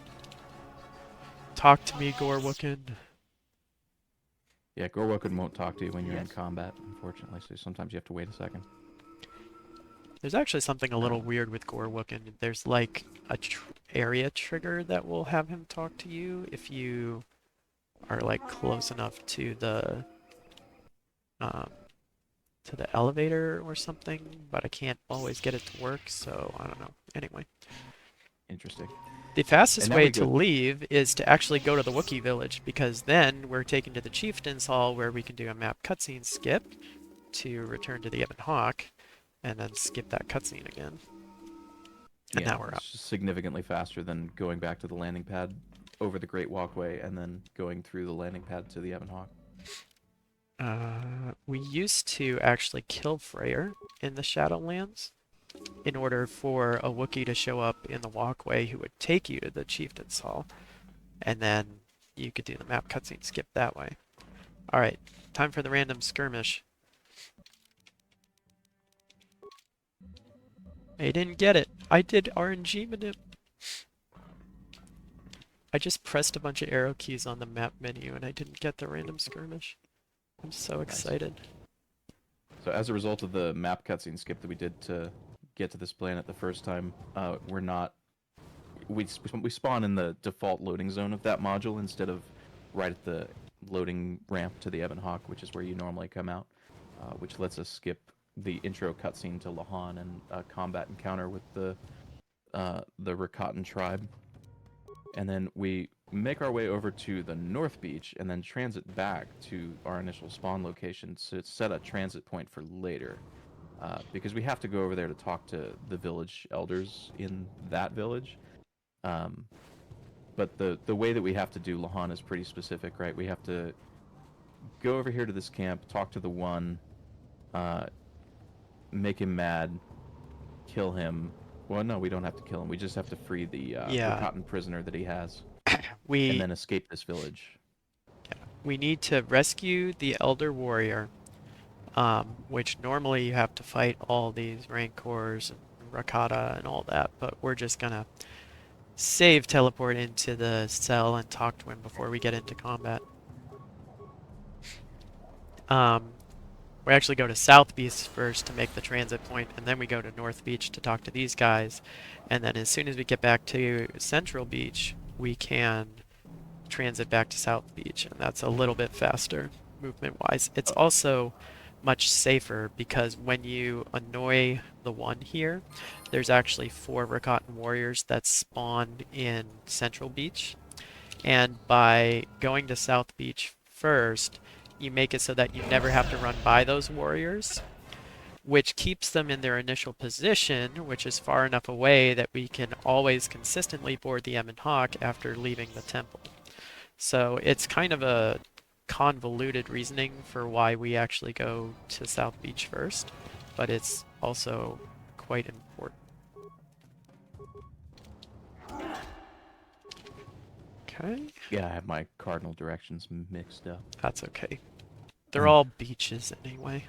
Talk to me, Gorwookin. Yeah, Gorwookin won't talk to you when you're in combat, unfortunately, so sometimes you have to wait a second. There's actually something a little weird with Gorwookin. There's like a area trigger that will have him talk to you if you are like close enough to the elevator or something, but I can't always get it to work, so I don't know. Anyway. Interesting. The fastest now way we to go- leave is to actually go to the Wookiee village, because then we're taken to the Chieftain's Hall where we can do a map cutscene skip to return to the Ebon Hawk, and then skip that cutscene again. And Yeah, now we're up. it's just significantly faster than going back to the landing pad over the Great Walkway and then going through the landing pad to the Ebon Hawk. We used to actually kill Freyr in the Shadowlands in order for a Wookiee to show up in the walkway who would take you to the Chieftain's Hall, and then you could do the map cutscene skip that way. Alright, time for the random skirmish. I didn't get it. I did RNG manip. I just pressed a bunch of arrow keys on the map menu and I didn't get the random skirmish. I'm so excited. So as a result of the map cutscene skip that we did to get to this planet the first time, we're not... We spawn in the default loading zone of that module instead of right at the loading ramp to the Ebon Hawk, which is where you normally come out, which lets us skip the intro cutscene to Lahan and a combat encounter with the Rakatan tribe. And then we make our way over to the North Beach and then transit back to our initial spawn location to set a transit point for later. Because we have to go over there to talk to the village elders in that village. But the way that we have to do Lahan is pretty specific, right? We have to go over here to this camp, talk to the one, make him mad, kill him. Well, no, we don't have to kill him. We just have to free the Yeah. Rakatan prisoner that he has, We and then escape this village. we need to rescue the Elder Warrior, which normally you have to fight all these Rancors and Rakata and all that, but we're just gonna save teleport into the cell and talk to him before we get into combat. We actually go to South Beach first to make the transit point, and then we go to North Beach to talk to these guys. And then as soon as we get back to Central Beach, we can transit back to South Beach, and that's a little bit faster movement-wise. It's also much safer because when you annoy the one here, there's actually 4 Rakatan warriors that spawn in Central Beach. And by going to South Beach first, you make it so that you never have to run by those warriors, which keeps them in their initial position, which is far enough away that we can always consistently board the Ebon Hawk after leaving the temple. So it's kind of a convoluted reasoning for why we actually go to South Beach first, but it's also quite important. Okay, Yeah, I have my cardinal directions mixed up. that's okay. They're all beaches anyway.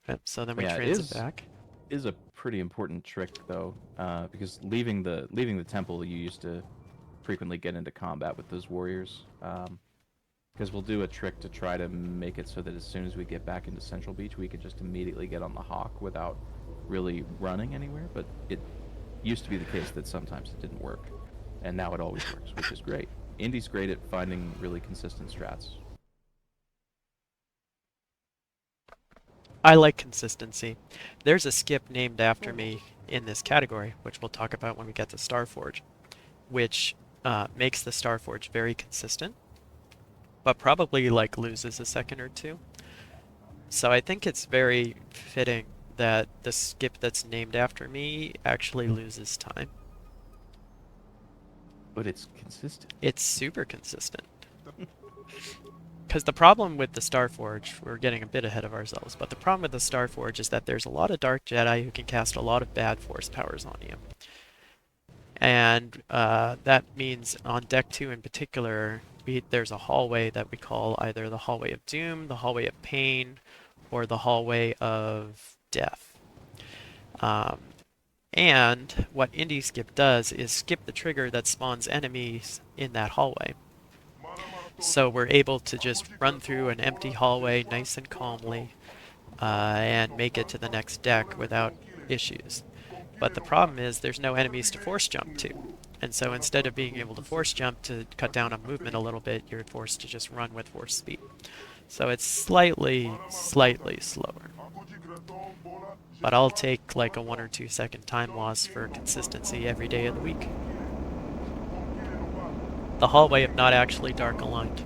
Yep, so then we Yeah, it transit back. is a pretty important trick though, because leaving the temple, you used to frequently get into combat with those warriors. Because we'll do a trick to try to make it so that as soon as we get back into Central Beach, we can just immediately get on the Hawk without really running anywhere. But it used to be the case that sometimes it didn't work, and now it always works, which is great. Indy's great at finding really consistent strats. I like consistency. There's a skip named after me in this category, which we'll talk about when we get to Starforge, which makes the Starforge very consistent, but probably like loses a second or two. So I think it's very fitting that the skip that's named after me actually loses time. But it's consistent. It's super consistent. Because the problem with the Starforge, we're getting a bit ahead of ourselves, but the problem with the Starforge is that there's a lot of Dark Jedi who can cast a lot of bad Force powers on you. And that means on Deck 2 in particular, there's a hallway that we call either the Hallway of Doom, the Hallway of Pain, or the Hallway of Death. And what Indy Skip does is skip the trigger that spawns enemies in that hallway. So we're able to just run through an empty hallway nice and calmly and make it to the next deck without issues. But the problem is there's no enemies to force jump to. And so instead of being able to force jump to cut down on movement a little bit, you're forced to just run with force speed. So it's slightly slower. But I'll take like a 1 or 2 second time loss for consistency every day of the week. The hallway of not actually dark aligned.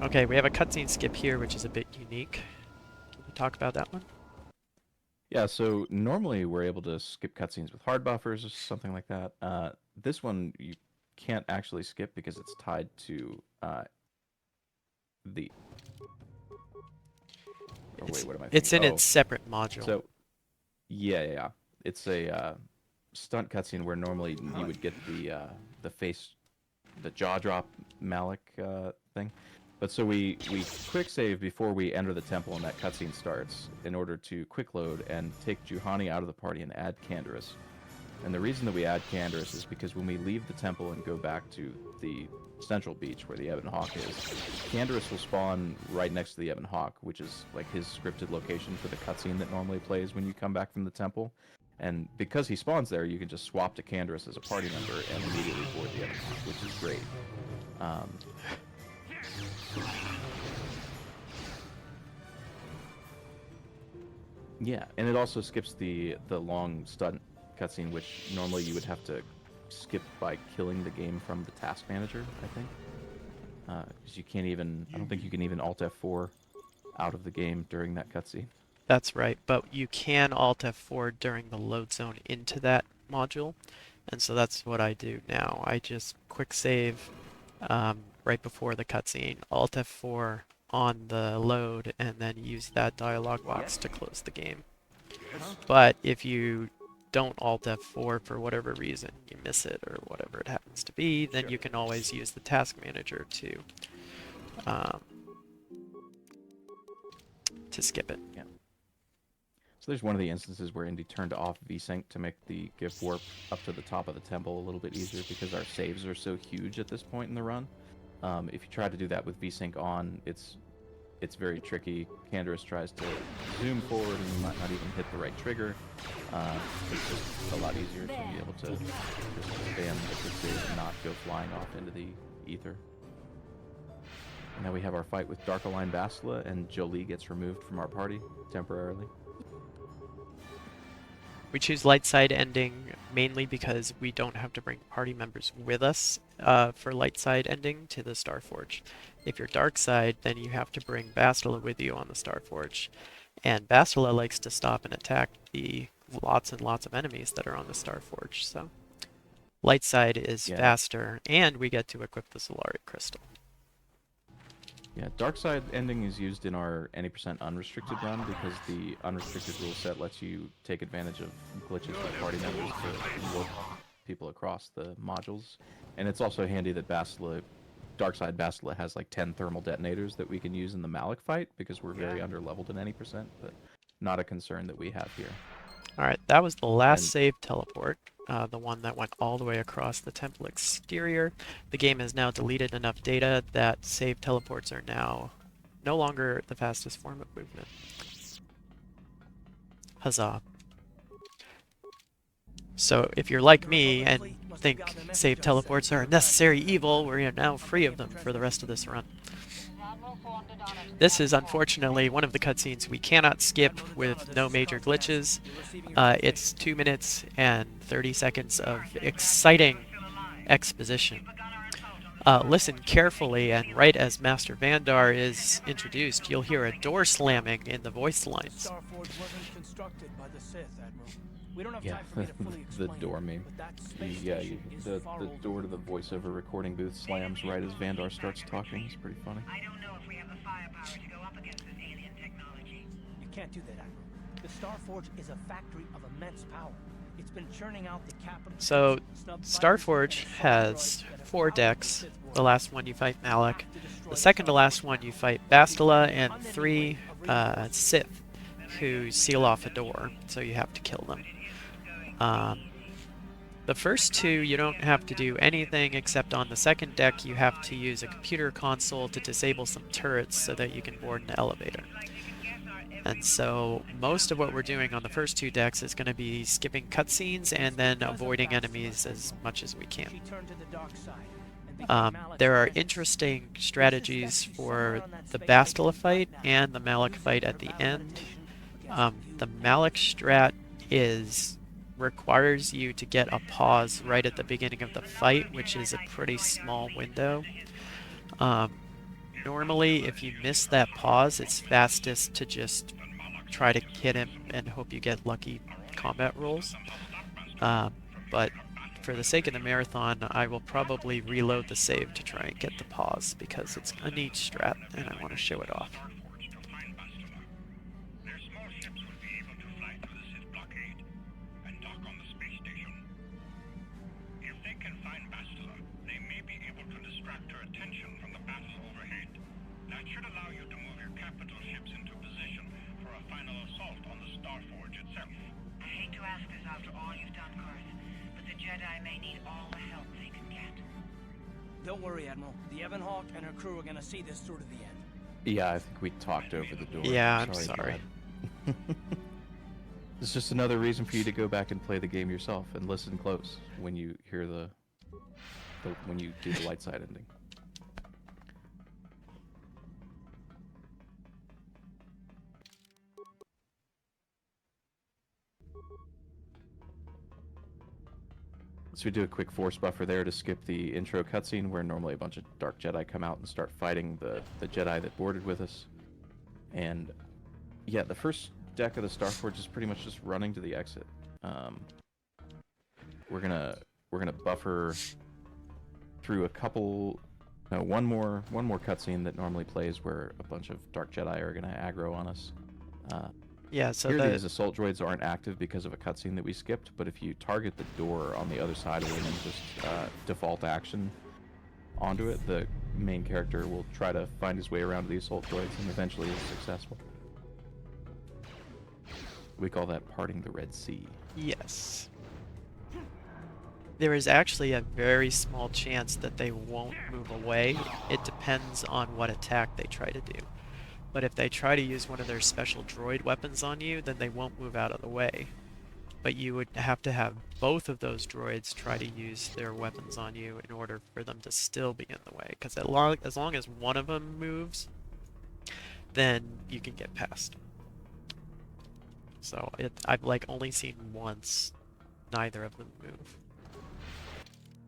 Okay, we have a cutscene skip here, which is a bit unique. Can we talk about that one? Yeah, so normally we're able to skip cutscenes with hard buffers or something like that. This one you can't actually skip because it's tied to the... Oh, wait, what am I It's in thinking? its separate module. So, yeah. It's a stunt cutscene where normally you would get the face, the jaw drop Malik thing. But so we quick save before we enter the temple and that cutscene starts in order to quick load and take Juhani out of the party and add Canderous. And the reason that we add Canderous is because when we leave the temple and go back to the central beach where the Ebon Hawk is, Canderous will spawn right next to the Ebon Hawk, which is like his scripted location for the cutscene that normally plays when you come back from the temple. And because he spawns there, you can just swap to Canderous as a party member and immediately board the Ebon Hawk, which is great. Yeah, and it also skips the long stunt cutscene, which normally you would have to skip by killing the game from the task manager, I think. Because you can't even, I don't think you can even Alt F4 out of the game during that cutscene. That's right, but you can Alt F4 during the load zone into that module, and so that's what I do now. I just quick save right before the cutscene, Alt F4 on the load, and then use that dialog box to close the game. But if you don't Alt F4 for whatever reason, you miss it or whatever it happens to be, then you can always use the task manager to skip it. Yeah. So there's one of the instances where Indy turned off Vsync to make the gift warp up to the top of the temple a little bit easier because our saves are so huge at this point in the run. If you try to do that with Vsync on, it's very tricky. Canderous tries to zoom forward and you might not even hit the right trigger. It's just a lot easier to be able to just spam the quick save and not go flying off into the ether. And now we have our fight with Dark Align Bastila, and Jolie gets removed from our party temporarily. We choose light side ending mainly because we don't have to bring party members with us for light side ending to the Starforge. If you're dark side, then you have to bring Bastila with you on the Starforge. And Bastila likes to stop and attack the lots and lots of enemies that are on the Starforge. So light side is faster, and we get to equip the Solari Crystal. Yeah, dark side ending is used in our any % unrestricted run because the unrestricted rule set lets you take advantage of glitches by party members to warp people across the modules. And it's also handy that dark side Bastila has like 10 thermal detonators that we can use in the Malik fight because we're very underleveled in any %, but not a concern that we have here. Alright, that was the last save teleport. The one that went all the way across the temple exterior. The game has now deleted enough data that save teleports are now no longer the fastest form of movement. Huzzah. So if you're like me and think save teleports are a necessary evil, we're now free of them for the rest of this run. This is unfortunately one of the cutscenes we cannot skip with no major glitches. It's 2 minutes and 30 seconds of exciting exposition. Listen carefully, and right as Master Vandar is introduced, you'll hear a door slamming in the voice lines. Yeah, the door meme. The door to the voiceover recording booth slams right as Vandar starts talking. It's pretty funny. I don't know if we have the firepower to go up against this alien technology. You can't do that, Admiral. The Starforge is a factory of immense power. It's been churning out the capital. So, Starforge has 4 decks. The last one you fight Malak. The second to last one you fight Bastila, and 3 Sith who seal off a door, so you have to kill them. The first 2 you don't have to do anything, except on the second deck you have to use a computer console to disable some turrets so that you can board an elevator. And so most of what we're doing on the first 2 decks is going to be skipping cutscenes and then avoiding enemies as much as we can. There are interesting strategies for the Bastila fight and the Malak fight at the end. The Malak strat requires you to get a pause right at the beginning of the fight, which is a pretty small window. Normally, if you miss that pause, it's fastest to just try to hit him and hope you get lucky combat rolls. But for the sake of the marathon, I will probably reload the save to try and get the pause because it's a neat strat and I want to show it off. justice after all you've done, Carson, but the Jedi may need all the help they can get. Don't worry, Admiral. The Evanhawk and her crew are gonna see this through to the end. Yeah, I think we talked over the door. Yeah, I'm sorry. Dad. It's just another reason for you to go back and play the game yourself and listen close when you hear when you do the light side ending. So we do a quick force buffer there to skip the intro cutscene where normally a bunch of Dark Jedi come out and start fighting the Jedi that boarded with us. And yeah, the first deck of the Starforge is pretty much just running to the exit. We're gonna buffer through a couple, no, one more cutscene that normally plays where a bunch of Dark Jedi are gonna aggro on us. Yeah, so Here these assault droids aren't active because of a cutscene that we skipped, but if you target the door on the other side of it and just default action onto it, the main character will try to find his way around to the assault droids and eventually is successful. We call that parting the Red Sea. Yes. There is actually a very small chance that they won't move away. It depends on what attack they try to do. But if they try to use one of their special droid weapons on you, then they won't move out of the way. But you would have to have both of those droids try to use their weapons on you in order for them to still be in the way. Because as long as one of them moves, then you can get past. So I've like only seen once neither of them move.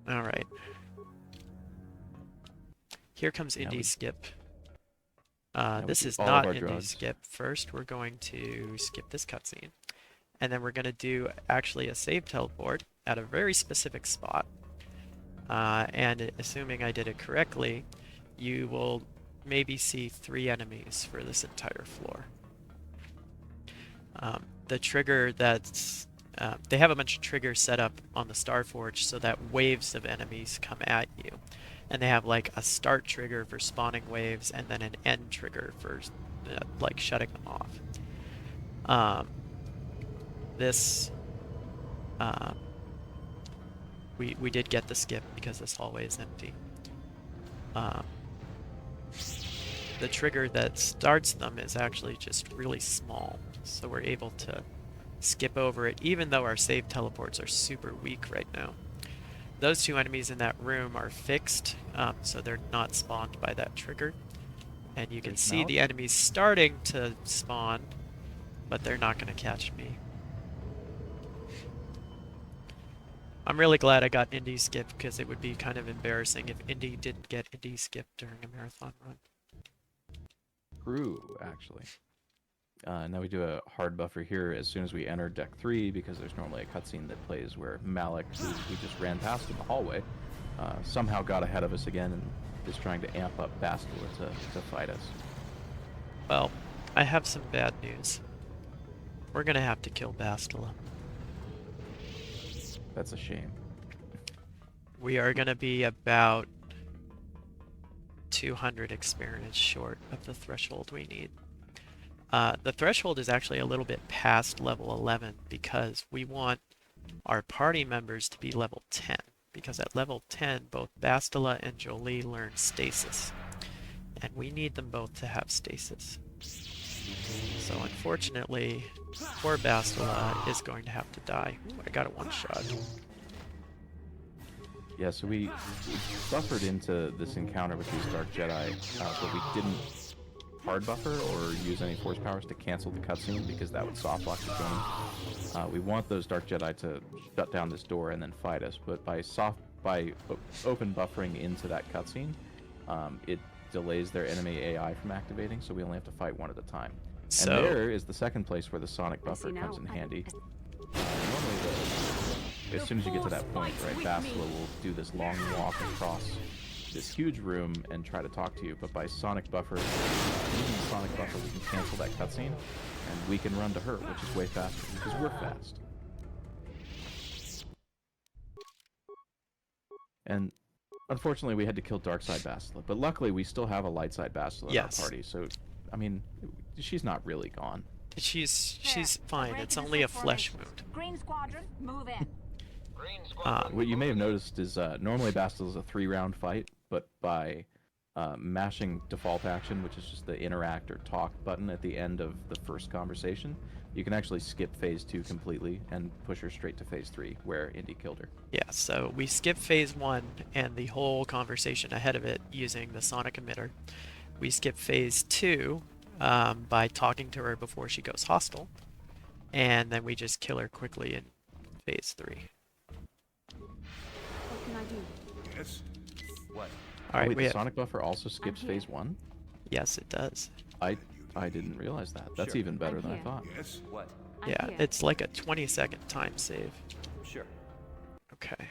Alright. Here comes Indy Skip. This is not Indy Skip. First, we're going to skip this cutscene. And then we're going to do actually a save teleport at a very specific spot. And assuming I did it correctly, you will maybe see 3 enemies for this entire floor. The trigger that's... they have a bunch of triggers set up on the Starforge so that waves of enemies come at you. And they have like a start trigger for spawning waves and then an end trigger for like shutting them off. We did get the skip because this hallway is empty. The trigger that starts them is actually just really small, so we're able to skip over it even though our save teleports are super weak right now. Those 2 enemies in that room are fixed, so they're not spawned by that trigger. And you can see the enemies starting to spawn, but they're not going to catch me. I'm really glad I got Indy Skip because it would be kind of embarrassing if Indy didn't get Indy Skip during a marathon run. True, actually. Now we do a hard buffer here as soon as we enter Deck 3 because there's normally a cutscene that plays where Malik, who we just ran past in the hallway, somehow got ahead of us again and is trying to amp up Bastila to fight us. Well, I have some bad news. We're gonna have to kill Bastila. That's a shame. We are gonna be about 200 experience short of the threshold we need. The threshold is actually a little bit past level 11 because we want our party members to be level 10. Because at level 10, both Bastila and Jolie learn stasis. And we need them both to have stasis. So unfortunately, poor Bastila is going to have to die. Ooh, I got a one-shot. Yeah, so we buffered into this encounter with these Dark Jedi, but we didn't hard buffer or use any force powers to cancel the cutscene because that would soft lock the game. We want those Dark Jedi to shut down this door and then fight us, but by open buffering into that cutscene, it delays their enemy AI from activating, so we only have to fight one at a time. So, and there is the second place where the sonic buffer comes in handy. Normally, as soon as you get to that point, right, Bastila will do this long walk across this huge room and try to talk to you, but by sonic buffer, using the sonic buffer, we can cancel that cutscene, and we can run to her, which is way faster, because we're fast. And unfortunately, we had to kill Darkside Bastila, but luckily we still have a Lightside Bastila in our party, so, I mean, she's not really gone. She's fine. It's only a flesh wound. Green Squadron, move in. What you may have noticed is normally Bastille is a 3-round fight, but by mashing default action, which is just the interact or talk button at the end of the first conversation, you can actually skip phase 2 completely and push her straight to phase 3, where Indy killed her. Yeah, so we skip phase 1 and the whole conversation ahead of it using the sonic emitter. We skip phase 2 by talking to her before she goes hostile, and then we just kill her quickly in phase 3. What can I do? Yes. What? All right, wait, we the have, sonic buffer also skips here. phase 1? yes, it does. I didn't realize that. That's Sure. even better I'm than I here. thought. Yes. What? I'm Yeah, here. it's like a 20-second time save. Sure. Okay.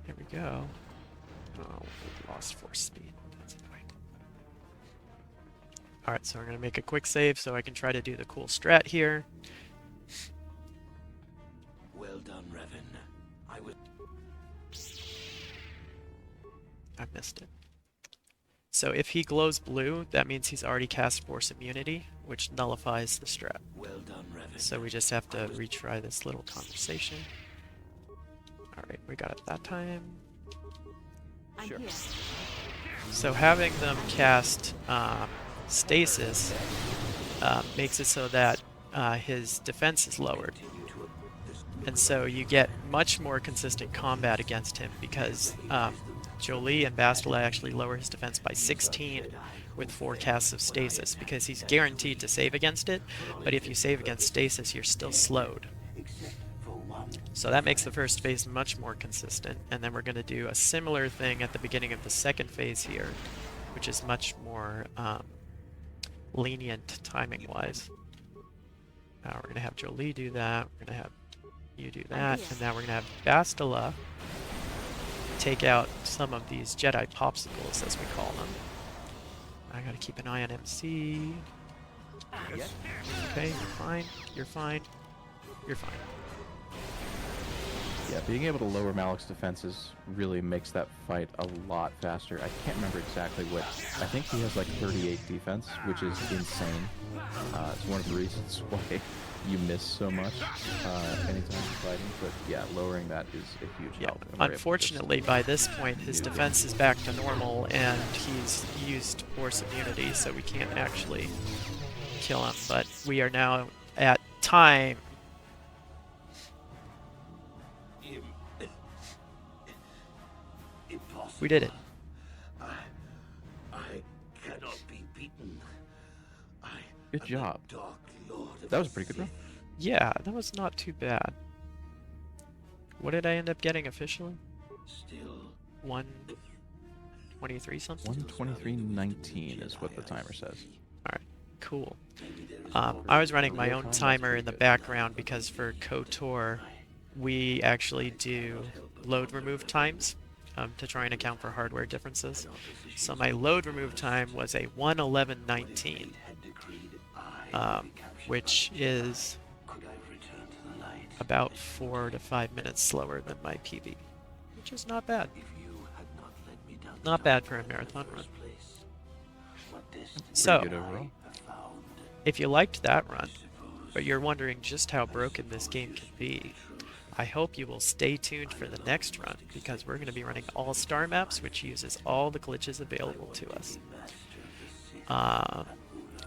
Here we go. Oh, we lost force speed. That's annoying. Alright, so we're going to make a quick save so I can try to do the cool strat here. Well done, Revan. I was. I missed it. So if he glows blue, that means he's already cast Force Immunity, which nullifies the strat. Well done, Revan. So we just have to retry this little conversation. Alright, we got it that time. I'm Sure. here. So having them cast Stasis makes it so that his defense is lowered. And so you get much more consistent combat against him because Jolie and Bastila actually lower his defense by 16 with 4 casts of Stasis because he's guaranteed to save against it, but if you save against Stasis, you're still slowed. So that makes the first phase much more consistent, and then we're going to do a similar thing at the beginning of the second phase here, which is much more lenient timing-wise. Now we're going to have Jolie do that, we're going to have you do that, and now we're going to have Bastila take out some of these Jedi popsicles, as we call them. I got to keep an eye on MC. Yes. Okay, you're fine, you're fine, you're fine. Yeah, being able to lower Malik's defenses really makes that fight a lot faster. I can't remember exactly what. I think he has like 38 defense, which is insane. It's one of the reasons why you miss so much anytime you're fighting. But yeah, lowering that is a huge Yeah, help. and we're able to just unfortunately, by this point, his do defense is back to normal, and he's used Force Immunity, so we can't actually kill him. But we are now at time. Impossible. We did it. I cannot be beaten. Good am job. the Dark Lord of That was a the pretty good run. Sith. Yeah, that was not too bad. What did I end up getting officially? Still, 123 something? 123.19 is what the timer says. Alright, cool. maybe there is I was running my own timer in the background because for KOTOR, we actually do load remove times to try and account for hardware differences. So my load remove time was a 1:11:19, which is Could I return to the light? about 4 to 5 minutes slower than my PB, which is not bad. If you had not led me down Not the bad dark for a path marathon in the run. first place, what destiny So, Pretty good overall. I have found, if you liked that run, suppose, but you're wondering just how broken this game can be, I hope you will stay tuned for the next run, because we're going to be running all star maps, which uses all the glitches available to us.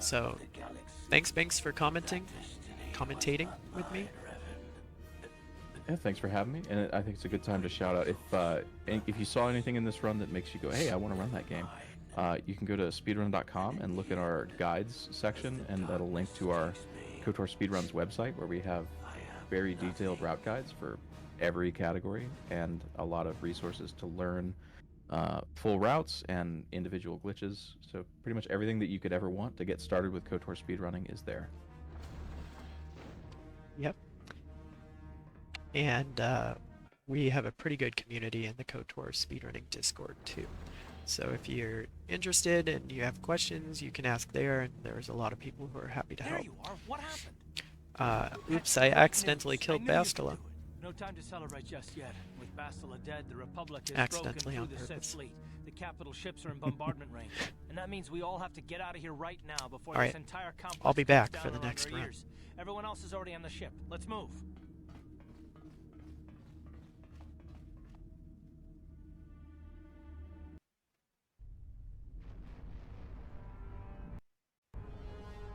So, thanks Binks for commentating with me. Yeah, thanks for having me. And I think it's a good time to shout out if you saw anything in this run that makes you go, hey, I want to run that game. You can go to speedrun.com and look at our guides section, and that'll link to our KOTOR Speedruns website, where we have very detailed route guides for every category and a lot of resources to learn full routes and individual glitches. So pretty much everything that you could ever want to get started with KOTOR speedrunning is there. Yep. And we have a pretty good community in the KOTOR speedrunning Discord too. So if you're interested and you have questions, you can ask there, and there's a lot of people who are happy to There help. you are. What happened? Oops, I accidentally killed I knew you could Bastila. do it. No time to celebrate just yet. With Bastila dead, the Republic has broken Accidentally through on the Sith purpose. fleet. The capital ships are in bombardment range. And that means we all have to get out of here right now before All this right. entire complex I'll be comes back down for the around next our run. ears. Everyone else is already on the ship. Let's move.